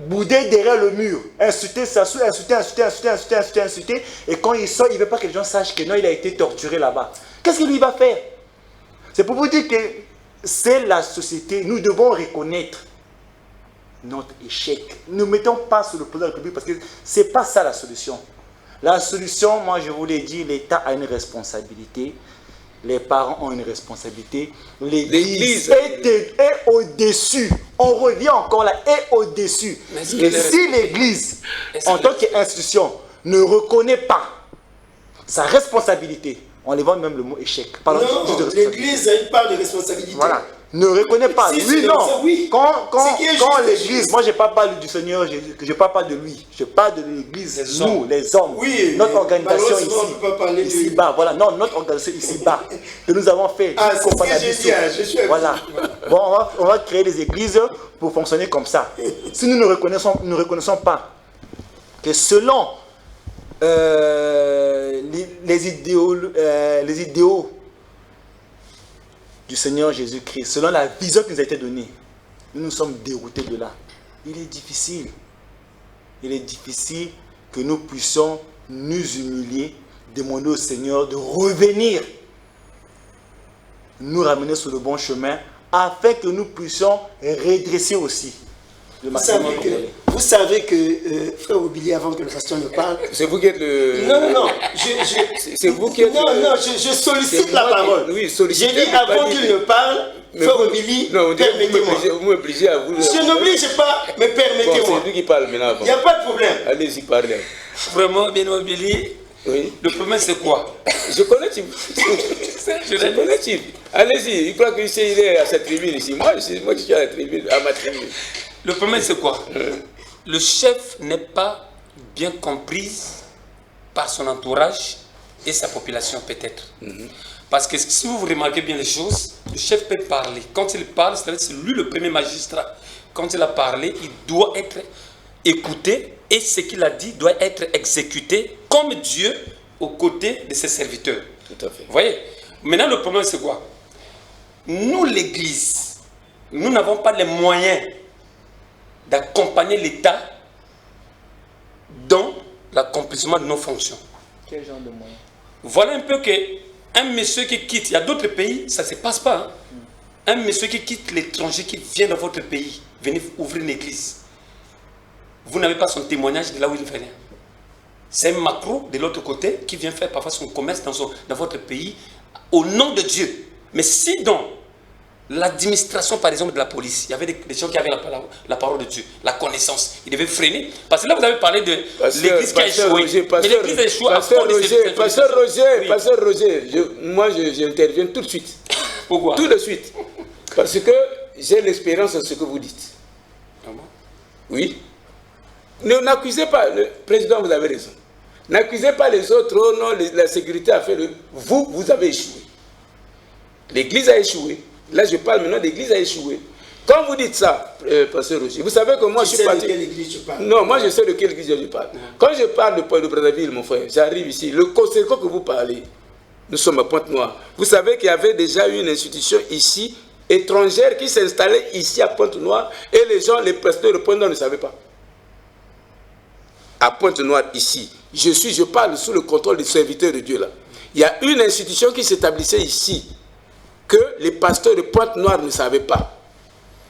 Speaker 5: bouder derrière le mur, insulter, insulter. Et quand il sort, il ne veut pas que les gens sachent que non, il a été torturé là-bas. Qu'est-ce qu'il lui va faire? C'est pour vous dire que c'est la société. Nous devons reconnaître notre échec. Ne mettons pas sur le président de la République parce que ce n'est pas ça la solution. La solution, moi je vous l'ai dit, l'État a une responsabilité, les parents ont une responsabilité, l'Église est au-dessus. On revient encore là, est au-dessus. Et si l'Église, en tant qu'institution, ne reconnaît pas sa responsabilité, on les voit même le mot échec.
Speaker 4: Non, l'Église a une part de responsabilité.
Speaker 5: Voilà. Ne reconnaît pas. Lui, non. Quand l'Église, moi je ne parle pas du Seigneur Jésus, je ne parle pas de lui. Je parle de l'Église, nous, les hommes.
Speaker 4: Oui,
Speaker 5: notre organisation ici-bas. Voilà, non, notre organisation ici-bas. Que nous avons fait. Voilà. Bon, on va créer des églises pour fonctionner comme ça. Si nous ne reconnaissons pas que selon les idéaux du Seigneur Jésus-Christ, selon la vision qui nous a été donnée, nous sommes déroutés de là. Il est difficile que nous puissions nous humilier, demander au Seigneur de revenir, nous ramener sur le bon chemin, afin que nous puissions redresser aussi le maximum.
Speaker 4: Vous savez que, frère Obili, avant que le pasteur ne parle...
Speaker 3: C'est vous qui êtes le...
Speaker 4: Non.
Speaker 3: C'est vous qui êtes...
Speaker 4: Non, je sollicite la parole.
Speaker 3: Oui,
Speaker 4: j'ai dit avant qu'il ne parle, frère Obili, permettez-moi.
Speaker 3: Vous m'obligez à vous...
Speaker 4: Je n'oblige pas, mais permettez-moi.
Speaker 3: C'est lui qui parle maintenant.
Speaker 4: Il n'y a pas de problème.
Speaker 3: Allez-y, parlez.
Speaker 9: Vraiment, bien Obili, le problème c'est quoi?
Speaker 3: Je connais Tim. Je connais Tim. Allez-y, il croit qu'il est à cette tribune ici. Moi, je suis à la tribune, à ma tribune.
Speaker 9: Le problème c'est quoi? Le chef n'est pas bien compris par son entourage et sa population peut-être. Parce que si vous remarquez bien les choses, le chef peut parler. Quand il parle, c'est lui le premier magistrat. Quand il a parlé, il doit être écouté et ce qu'il a dit doit être exécuté comme Dieu aux côtés de ses serviteurs.
Speaker 3: Tout à fait.
Speaker 9: Vous voyez? Maintenant, le problème c'est quoi? Nous, l'Église, nous n'avons pas les moyens d'accompagner l'État dans l'accomplissement de nos fonctions.
Speaker 5: Quel genre de moyens?
Speaker 9: Voilà un peu qu'un monsieur qui quitte, il y a d'autres pays, ça ne se passe pas. Hein. Un monsieur qui quitte l'étranger, qui vient dans votre pays, venez ouvrir une église. Vous n'avez pas son témoignage de là où il vient. C'est un macro de l'autre côté qui vient faire parfois son commerce dans votre pays au nom de Dieu. Mais si dans l'administration, par exemple, de la police, il y avait des gens qui avaient la parole de Dieu, la connaissance, ils devaient freiner. Parce que là, vous avez parlé de l'église qui a échoué. Mais l'église a échoué à cause de ces
Speaker 3: Pasteur Roger, moi j'interviens tout de suite.
Speaker 9: Pourquoi?
Speaker 3: Tout de suite. Parce que j'ai l'expérience de ce que vous dites.
Speaker 9: Ah bon?
Speaker 3: Oui. N'accusez pas, le président, vous avez raison. N'accusez pas les autres, oh non, la sécurité a fait le... Vous avez échoué. L'église a échoué. Là, je parle maintenant, l'église a échoué. Quand vous dites ça, Pasteur Roger, vous savez que moi je suis parti...
Speaker 4: De quelle église tu parles?
Speaker 3: Non, moi je sais de quelle église je parle. Quand je parle de Brazzaville, mon frère, j'arrive ici, le conseil que vous parlez, nous sommes à Pointe-Noire. Vous savez qu'il y avait déjà une institution ici, étrangère, qui s'installait ici à Pointe-Noire, et les gens, les pasteurs de Pointe-Noire ne savaient pas. À Pointe-Noire, ici, je parle sous le contrôle des serviteurs de Dieu là. Il y a une institution qui s'établissait ici, que les pasteurs de Pointe-Noire ne savaient pas.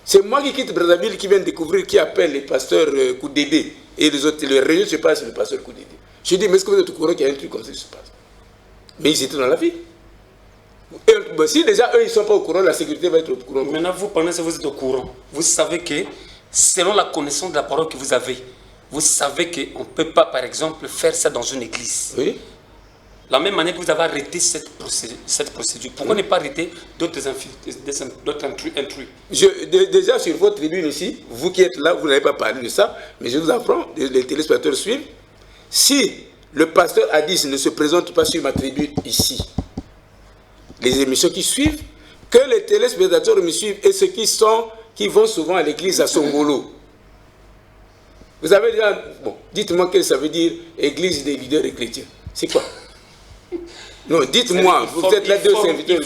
Speaker 3: C'est moi qui quitte Brazzaville qui viens de découvrir, qui appelle les pasteurs Koudédé et les autres. Le réunion se passe, c'est le pasteur Koudédé. Je dis, mais est-ce que vous êtes au courant qu'il y a un truc comme ça qui se passe? Mais ils étaient dans la vie. Et, ben, si déjà eux ils ne sont pas au courant, la sécurité va être au courant.
Speaker 9: Maintenant, vous pensez que vous êtes au courant. Vous savez que, selon la connaissance de la parole que vous avez, vous savez qu'on ne peut pas, par exemple, faire ça dans une église.
Speaker 3: Oui.
Speaker 9: La même manière que vous avez arrêté cette procédure, pourquoi ne pas arrêter d'autres intrus?
Speaker 3: Déjà sur votre tribune ici, vous qui êtes là, vous n'avez pas parlé de ça, mais je vous apprends, les téléspectateurs suivent. Si le pasteur Addis ne se présente pas sur ma tribune ici, les émissions qui suivent, que les téléspectateurs me suivent et ceux qui vont souvent à l'église à Songolo. Vous avez déjà... Bon, dites-moi ce que ça veut dire, église des leaders et chrétiens. C'est quoi? Non, dites-moi, vous êtes là deux invités.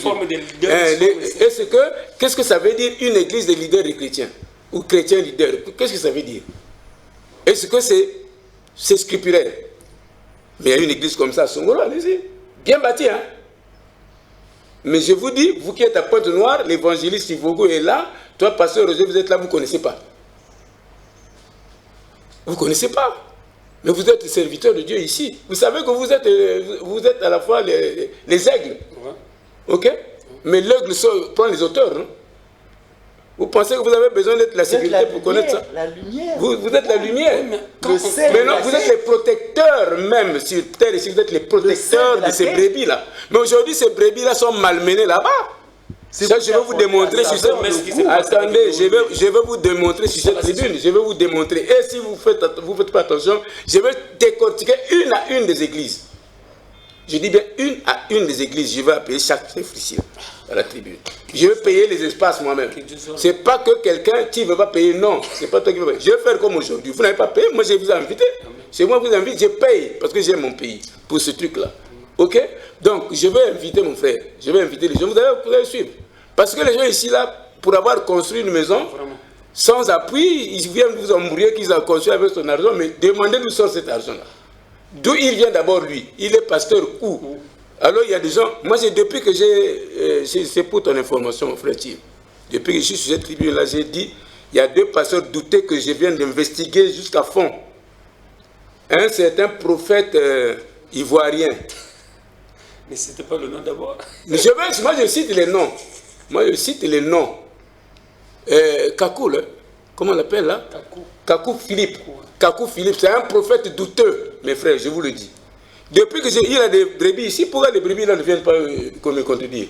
Speaker 3: Qu'est-ce que ça veut dire une église de leaders et chrétiens? Ou chrétiens leaders? Qu'est-ce que ça veut dire? Est-ce que c'est scrupulaire? Mais il y a une église comme ça à Songolo, allez-y. Bien bâtie, hein? Mais je vous dis, vous qui êtes à Pointe-Noire, l'évangéliste Ivogo est là, toi, pasteur Roger, vous êtes là, vous ne connaissez pas. Vous ne connaissez pas. Mais vous êtes serviteur de Dieu ici. Vous savez que vous êtes à la fois les aigles. Ouais. Ok? Mais l'aigle prend les auteurs. Hein? Vous pensez que vous avez besoin d'être la sécurité pour connaître ça?
Speaker 5: La lumière.
Speaker 3: Vous êtes la lumière. Mais non, vous êtes les protecteurs même sur terre ici. Vous êtes les protecteurs de ces brebis-là. Mais aujourd'hui, ces brebis-là sont malmenées là-bas. Ça, je vais vous démontrer sur cette tribune. Attendez, je vais vous démontrer sur cette tribune. Je vais vous démontrer. Et si vous faites pas attention, je vais décortiquer une à une des églises. Je dis bien une à une des églises. Je vais appeler chaque chef ici à la tribune. Je vais payer les espaces moi-même. C'est pas que quelqu'un qui ne veut pas payer. Non, c'est pas toi qui veux payer. Je vais faire comme aujourd'hui. Vous n'avez pas payé, moi je vous ai invité. C'est moi qui vous invite, je paye parce que j'aime mon pays pour ce truc-là. Ok? Donc, je vais inviter mon frère, je vais inviter les gens, vous allez suivre. Parce que les gens ici, là, pour avoir construit une maison, sans appui, ils viennent vous embrouiller qu'ils ont construit avec son argent, mais demandez d'où sort cet argent-là. D'où il vient d'abord, lui? Il est pasteur où? Alors, il y a des gens, moi, depuis que c'est pour ton information, mon frère Thierry, depuis que je suis sur cette tribune-là, j'ai dit, il y a deux pasteurs doutés que je viens d'investiguer jusqu'à fond. Un, c'est un prophète ivoirien.
Speaker 9: Mais c'était pas le nom d'abord.
Speaker 3: Moi, je cite les noms. Moi, je cite les noms. Kakou, là. Comment on l'appelle là? Kakou Philippe. Kakou Philippe, c'est un prophète douteux, mes frères, je vous le dis. Depuis qu'il a des brebis ici, pourquoi les brebis là ne viennent pas me contredire?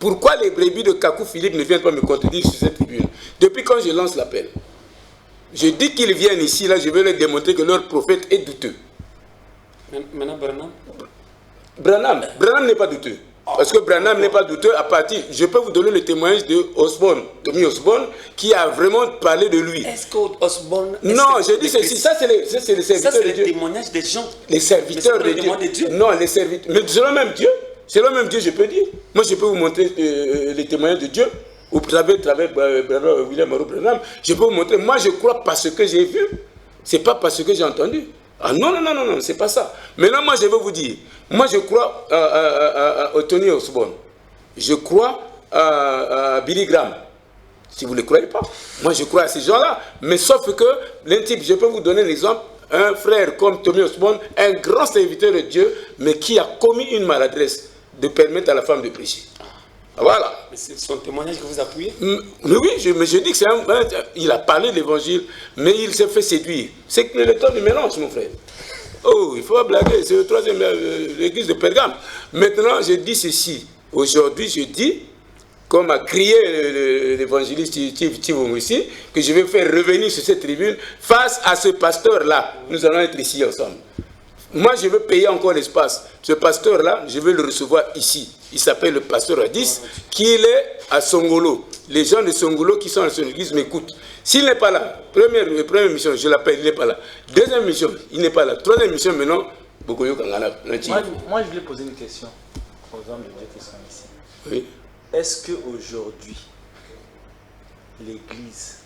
Speaker 3: Pourquoi les brebis de Kakou Philippe ne viennent pas me contredire sur cette tribune? Depuis quand je lance l'appel, je dis qu'ils viennent ici, là, je vais leur démontrer que leur prophète est douteux.
Speaker 9: Maintenant,
Speaker 3: Branham n'est pas douteux. Parce que Branham n'est pas douteux à partir... Je peux vous donner le témoignage de Osborne, Tommy Osborne, qui a vraiment parlé de lui.
Speaker 9: Est-ce que Osborne...
Speaker 3: Non, je dis ceci, ça c'est les serviteurs de Dieu. Ça c'est le témoignage
Speaker 9: des gens.
Speaker 3: Les serviteurs de Dieu. Non, les serviteurs... Mais c'est le même Dieu. C'est le même Dieu, je peux dire. Moi, je peux vous montrer les témoignages de Dieu. Au travers William Morrow Branham. Je peux vous montrer. Moi, je crois parce que j'ai vu. C'est pas parce que j'ai entendu. Ah non, c'est pas ça. Maintenant, moi, je vais vous dire. Moi, je crois à Tony Osborne. Je crois à Billy Graham. Si vous ne le croyez pas. Moi, je crois à ces gens-là. Mais sauf que, l'un type, je peux vous donner un exemple. Un frère comme Tony Osborne, un grand serviteur de Dieu, mais qui a commis une maladresse de permettre à la femme de prêcher. Voilà.
Speaker 9: Mais c'est son témoignage que vous appuyez?
Speaker 3: Mais oui, je dis que c'est il a parlé de l'évangile, mais il s'est fait séduire. C'est le temps du mélange, mon frère. Oh, il faut pas blaguer, c'est le troisième, l'église de Pergame. Maintenant, je dis ceci. Aujourd'hui, je dis, comme a crié l'évangéliste Tivon ici, que je vais faire revenir sur cette tribune face à ce pasteur-là. Nous allons être ici ensemble. Moi, je veux payer encore l'espace. Ce pasteur-là, je vais le recevoir ici. Il s'appelle le pasteur Hadis, qui est à Songolo. Les gens de Songolo qui sont dans son église m'écoutent. S'il n'est pas là, première mission, je l'appelle, il n'est pas là. Deuxième mission, il n'est pas là. Troisième mission, maintenant, Bokoyo Kangana.
Speaker 5: Moi, je voulais poser une question aux hommes de Dieu qui sont ici.
Speaker 3: Oui.
Speaker 5: Est-ce qu'aujourd'hui, l'Église,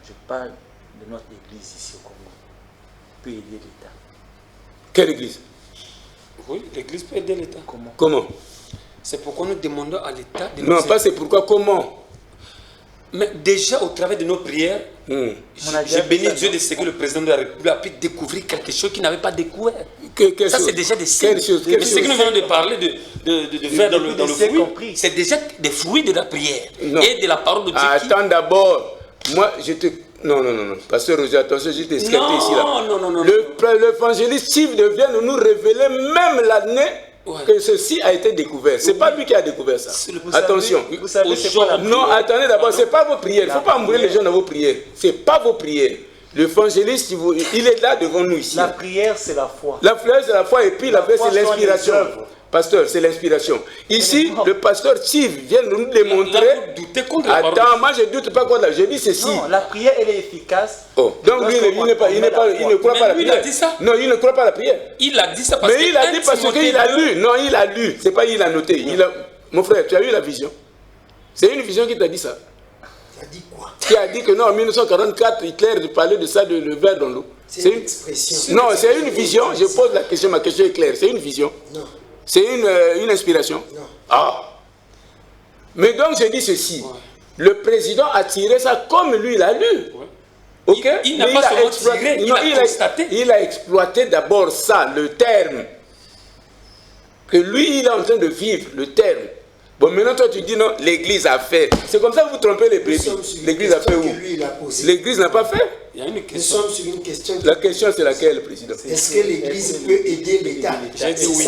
Speaker 5: je parle de notre Église ici au Congo, peut aider l'État?
Speaker 3: Quelle Église?
Speaker 9: Oui, l'Église peut aider l'État.
Speaker 3: Comment?
Speaker 9: C'est pourquoi nous demandons à l'État de nous
Speaker 3: Non, pas c'est pourquoi, comment?
Speaker 9: Mais déjà, au travers de nos prières, j'ai béni Dieu de ce que le président de la République a pu découvrir quelque chose qu'il n'avait pas découvert. Ça, c'est déjà des signes. Mais ce que nous venons de parler, de faire dans le fruit, c'est déjà des fruits de la prière et de la parole de Dieu.
Speaker 3: Attends d'abord. Moi, je te... Non. Pasteur Roger, attention, je t'ai escarté ici.
Speaker 9: Non.
Speaker 3: L'évangéliste Steve vient de nous révéler même l'année que ceci a été découvert. C'est pas lui qui a découvert ça. Attention.
Speaker 5: Vous savez, c'est quoi la prière?
Speaker 3: Non, attendez d'abord, c'est pas vos prières. Il ne faut pas embrouiller les gens dans vos prières. C'est pas vos prières. L'évangéliste, il est là devant nous ici.
Speaker 5: La prière, c'est la foi.
Speaker 3: La prière, c'est la foi et puis la prière, c'est l'inspiration. Pasteur, c'est l'inspiration. Ici, le pasteur Steve vient de nous démontrer. Attends, moi je ne doute pas quoi. Je dis ceci.
Speaker 5: Non, la prière, elle est efficace.
Speaker 3: Oh. Donc lui, il ne croit pas à la prière.
Speaker 9: Il a dit ça.
Speaker 3: Non, il ne croit pas à la prière.
Speaker 9: Il a dit ça parce
Speaker 3: mais il a dit parce qu'il a lu. Non, il a lu. C'est pas il a noté. Mon frère, tu as eu la vision. C'est une vision qui t'a dit ça.
Speaker 4: Tu as dit quoi?
Speaker 3: Qui a dit que non, en 1944, Hitler parlait de ça, de le verre dans l'eau.
Speaker 4: C'est une expression.
Speaker 3: Non, c'est une vision. Je pose la question, ma question est claire. C'est une vision.
Speaker 4: Non.
Speaker 3: C'est une inspiration.
Speaker 4: Non.
Speaker 3: Ah. Mais donc, je dis ceci. Le président a tiré ça comme lui, il a lu. Ok?
Speaker 9: Il n'a pas seulement tiré, il a constaté.
Speaker 3: Il a exploité d'abord ça, le terme. Que lui, il est en train de vivre, le terme. Bon, maintenant, toi, tu dis non, l'Église a fait. C'est comme ça que vous trompez les brebis. L'Église a fait où? L'Église n'a pas fait.
Speaker 9: Il y a une question.
Speaker 4: Nous sommes sur une question.
Speaker 3: La question, c'est laquelle, Président?
Speaker 4: Est-ce que l'Église peut aider l'État?
Speaker 9: J'ai dit oui.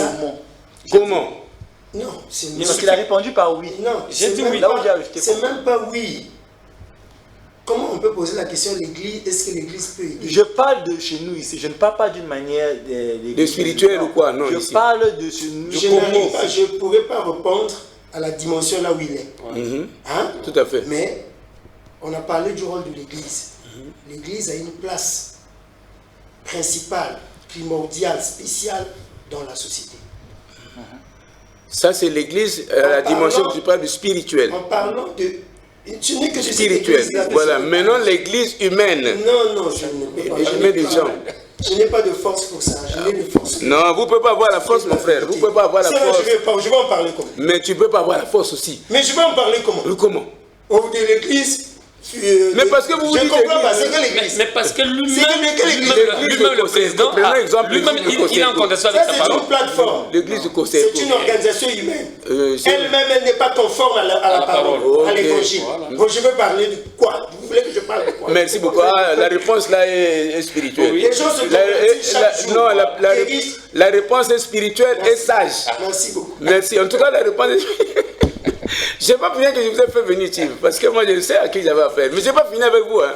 Speaker 3: Comment?
Speaker 4: Non, c'est non.
Speaker 5: Parce qu'il a répondu par oui.
Speaker 4: Non,
Speaker 9: j'ai dit oui.
Speaker 4: C'est même pas oui. Comment on peut poser la question l'Église? Est-ce que l'Église peut aider?
Speaker 5: Je parle de chez nous ici. Je ne parle pas d'une manière
Speaker 3: de spirituel ou quoi? Non.
Speaker 5: Je parle de chez nous.
Speaker 4: Je ne pourrais pas répondre à la dimension là où il est. Hein?
Speaker 3: Tout à fait.
Speaker 4: Mais on a parlé du rôle de l'Église. L'Église a une place principale, primordiale, spéciale dans la société.
Speaker 3: Ça, c'est l'Église, la dimension que tu parles du spirituel.
Speaker 4: En parlant de... Tu n'es que de
Speaker 3: spirituel. Voilà. Maintenant, l'Église humaine.
Speaker 4: Non, je ne peux pas.
Speaker 3: Je mets des gens.
Speaker 4: Je n'ai pas de force pour ça. Je n'ai de force.
Speaker 3: Non, vous ne pouvez pas avoir la force, mon frère. Vous ne pouvez pas avoir la force.
Speaker 4: Je vais en parler comment?
Speaker 3: Mais tu ne peux pas avoir la force aussi.
Speaker 4: Mais je vais en parler comment?
Speaker 3: Comment?
Speaker 4: Au de l'Église.
Speaker 3: Mais parce que vous dites
Speaker 9: mais parce que lui-même le président, lui-même il est en contestation avec sa parole.
Speaker 4: C'est une plateforme.
Speaker 3: L'Église du Conseil.
Speaker 4: C'est une organisation humaine. Elle-même, elle n'est pas conforme à la parole, à l'évangile. Bon, je veux parler de quoi? Vous voulez que je parle de quoi?
Speaker 3: Merci beaucoup. La réponse là est spirituelle.
Speaker 4: Les gens se convertissent chaque jour.
Speaker 3: Non, la réponse est spirituelle et sage.
Speaker 4: Merci beaucoup.
Speaker 3: Merci. En tout cas, la réponse est... Je n'ai pas fini que je vous ai fait venir, Tim, parce que moi je sais à qui j'avais affaire. Mais je n'ai pas fini avec vous. Hein.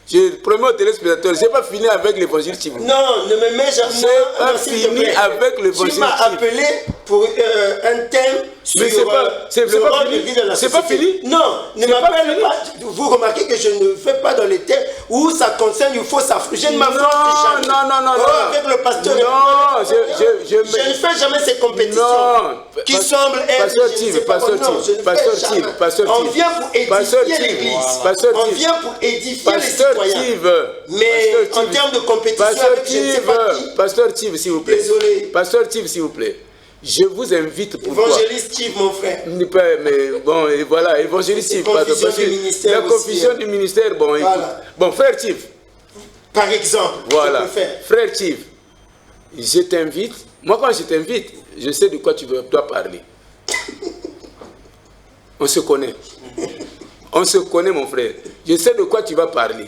Speaker 3: Je promets aux téléspectateurs, je n'ai pas fini avec l'évangile Tim.
Speaker 4: Non, ne me mets jamais.
Speaker 3: Je n'ai pas fini avec l'évangile Tim.
Speaker 4: Tu m'as appelé pour un thème sur le rôle de vie dans la société.
Speaker 3: C'est pas fini?
Speaker 4: Non, ne m'appelle pas. Vous remarquez que je ne fais pas dans les thèmes où ça concerne, il faut s'affranchir. Je ne m'affranchis jamais.
Speaker 3: Non.
Speaker 4: Avec le pasteur.
Speaker 3: Non,
Speaker 4: je ne fais jamais ces compétitions qui semblent être... On vient pour édifier l'Église. On vient pour édifier les citoyens. Mais en termes de compétition, je ne sais pas qui.
Speaker 3: Pasteur Tive, s'il vous plaît.
Speaker 4: Désolé.
Speaker 3: Pasteur Tive, s'il vous plaît. Je vous invite pour
Speaker 4: Évangéliste Tive, mon frère.
Speaker 3: Mais bon, et voilà, évangéliste Tive. La confusion du ministère, bon,
Speaker 4: voilà.
Speaker 3: Écoute. Bon, frère Tive.
Speaker 4: Par exemple,
Speaker 3: voilà.
Speaker 4: je peux faire.
Speaker 3: Frère Tive, je t'invite. Moi, quand je t'invite, je sais de quoi tu dois parler. On se connaît. On se connaît, mon frère. Je sais de quoi tu vas parler.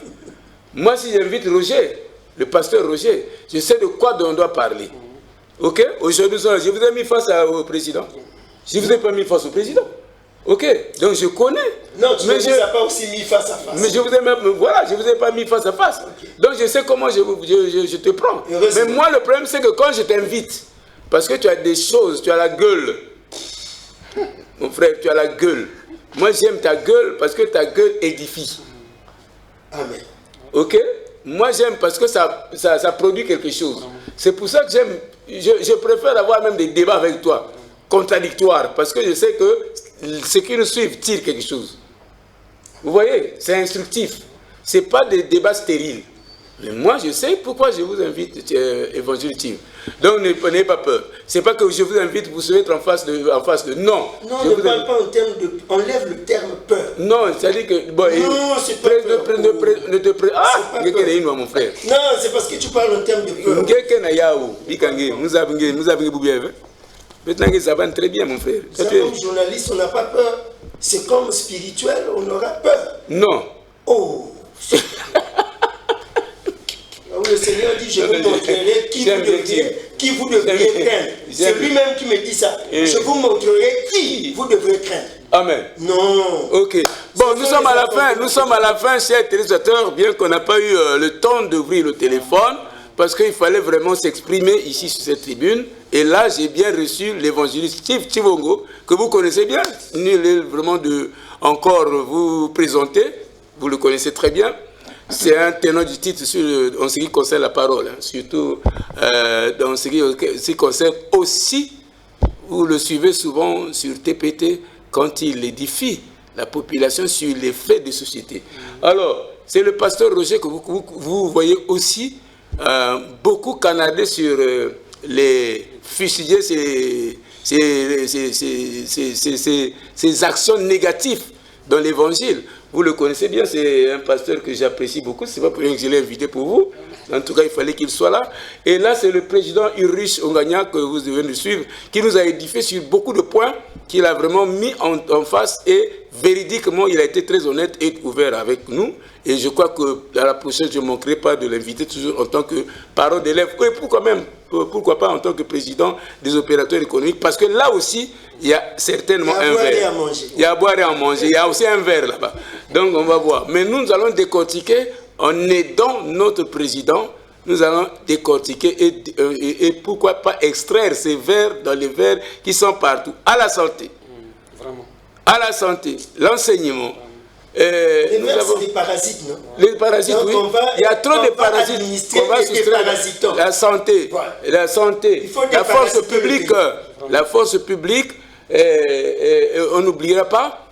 Speaker 3: Moi, si j'invite Roger, le pasteur Roger, je sais de quoi on doit parler. Ok? Aujourd'hui, je vous ai mis face au président. Je ne vous ai pas mis face au président. Ok? Donc je connais.
Speaker 4: Non, tu ne nous as pas aussi mis face à face.
Speaker 3: Mais je vous ai même, voilà, je ne vous ai pas mis face à face. Okay. Donc je sais comment je te prends. Mais moi, le problème, c'est que quand je t'invite, parce que tu as des choses, tu as la gueule. Mon frère, tu as la gueule. Moi, j'aime ta gueule parce que ta gueule édifie.
Speaker 4: Amen.
Speaker 3: Ok? Moi, j'aime parce que ça produit quelque chose. C'est pour ça que j'aime. Je préfère avoir même des débats avec toi, contradictoires, parce que je sais que ceux qui nous suivent tirent quelque chose. Vous voyez, c'est instructif. Ce n'est pas des débats stériles. Mais moi, je sais pourquoi je vous invite, évangélisme. Donc, ne prenez pas peur. Ce n'est pas que je vous invite, vous serez en face de... Non.
Speaker 4: Non, ne parle pas en termes de... Enlève le terme peur.
Speaker 3: Non, c'est-à-dire que... Bon,
Speaker 4: non, c'est pas peur.
Speaker 3: Ne te pré... Ah, mon frère.
Speaker 4: Non, c'est parce que tu parles en termes de peur.
Speaker 3: Maintenant, ça va très bien, mon frère.
Speaker 4: Comme journaliste, on n'a pas peur. C'est comme spirituel, on aura peur.
Speaker 3: Non.
Speaker 4: Oh. Le Seigneur dit, je vous montrerai qui vous devriez craindre. C'est lui-même qui me dit ça. Je vous montrerai qui vous devrez craindre.
Speaker 3: Amen.
Speaker 4: Non.
Speaker 3: Ok. Bon, nous sommes à la fin, chers téléspectateurs, bien qu'on n'a pas eu le temps d'ouvrir le téléphone, parce qu'il fallait vraiment s'exprimer ici sur cette tribune. Et là, j'ai bien reçu l'évangéliste Steve Tivongo, que vous connaissez bien. Nul est vraiment de encore vous présenter. Vous le connaissez très bien. C'est un tenant du titre en ce qui concerne la parole, hein, surtout dans ce qui concerne aussi, vous le suivez souvent sur TPT, quand il édifie la population sur les faits de société. Alors, c'est le pasteur Roger que vous voyez aussi beaucoup canarder sur les fusiller ces actions négatives dans l'évangile. Vous le connaissez bien, c'est un pasteur que j'apprécie beaucoup. Ce n'est pas pour rien que je l'ai invité pour vous. En tout cas, il fallait qu'il soit là. Et là, c'est le président Ulrich Ongania, que vous devez nous suivre, qui nous a édifié sur beaucoup de points, qu'il a vraiment mis en face. Et véridiquement, il a été très honnête et ouvert avec nous. Et je crois qu'à la prochaine, je ne manquerai pas de l'inviter toujours en tant que parent d'élève. Et pourquoi pas en tant que président des opérateurs économiques. Parce que là aussi, il y a certainement un verre. Il y a à boire et à manger. Il y a aussi un verre là-bas. Donc, on va voir. Mais nous allons décortiquer, en aidant notre président, nous allons décortiquer et pourquoi pas extraire ces verres dans les verres qui sont partout. À la santé.
Speaker 9: Vraiment.
Speaker 3: À la santé. L'enseignement.
Speaker 4: Les vers, c'est des parasites, non?
Speaker 3: Les parasites, oui. Il y a trop de parasites qu'on va soustraire. La santé, voilà. La santé, la force publique, la force publique, on n'oubliera pas.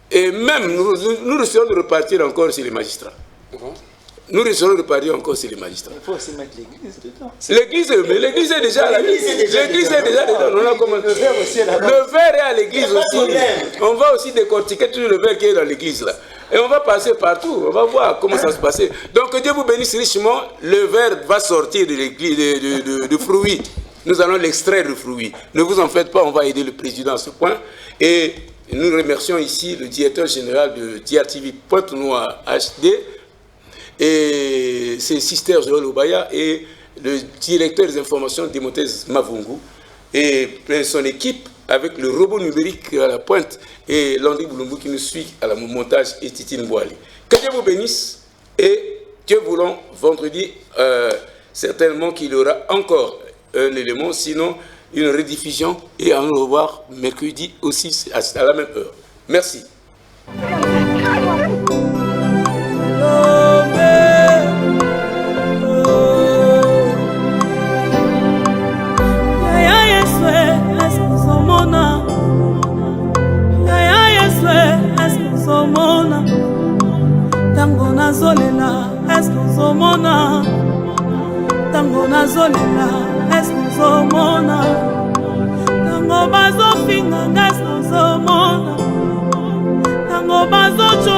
Speaker 3: Et même, nous risquons de repartir encore sur les magistrats. Nous risquons de repartir encore sur les magistrats.
Speaker 5: Il faut aussi mettre l'église dedans.
Speaker 3: L'église est déjà là. L'église est déjà dedans. Le verre est à l'église aussi. On va aussi décortiquer tout le verre qui est dans l'église là. Et on va passer partout, on va voir comment ça se passe. Donc que Dieu vous bénisse richement, le verre va sortir de l'église, de fruits. Nous allons l'extraire de fruits. Ne vous en faites pas, on va aider le président à ce point. Et nous remercions ici le directeur général de DRTV Pointe-Noire HD, et c'est Sister Joël Obaya, et le directeur des informations Démothée Mavungu, et son équipe, avec le robot numérique à la pointe, et Landry Boulumbu qui nous suit à la montage, et Titine Boali. Que Dieu vous bénisse, et Dieu voulant, vendredi, certainement qu'il y aura encore un élément, sinon une rediffusion, et à nous revoir mercredi aussi à la même heure. Merci.
Speaker 2: nazolela eske ozomona ntango nazolela eske ozomona ntango bazofinga nga eske ozomona ntango bazoco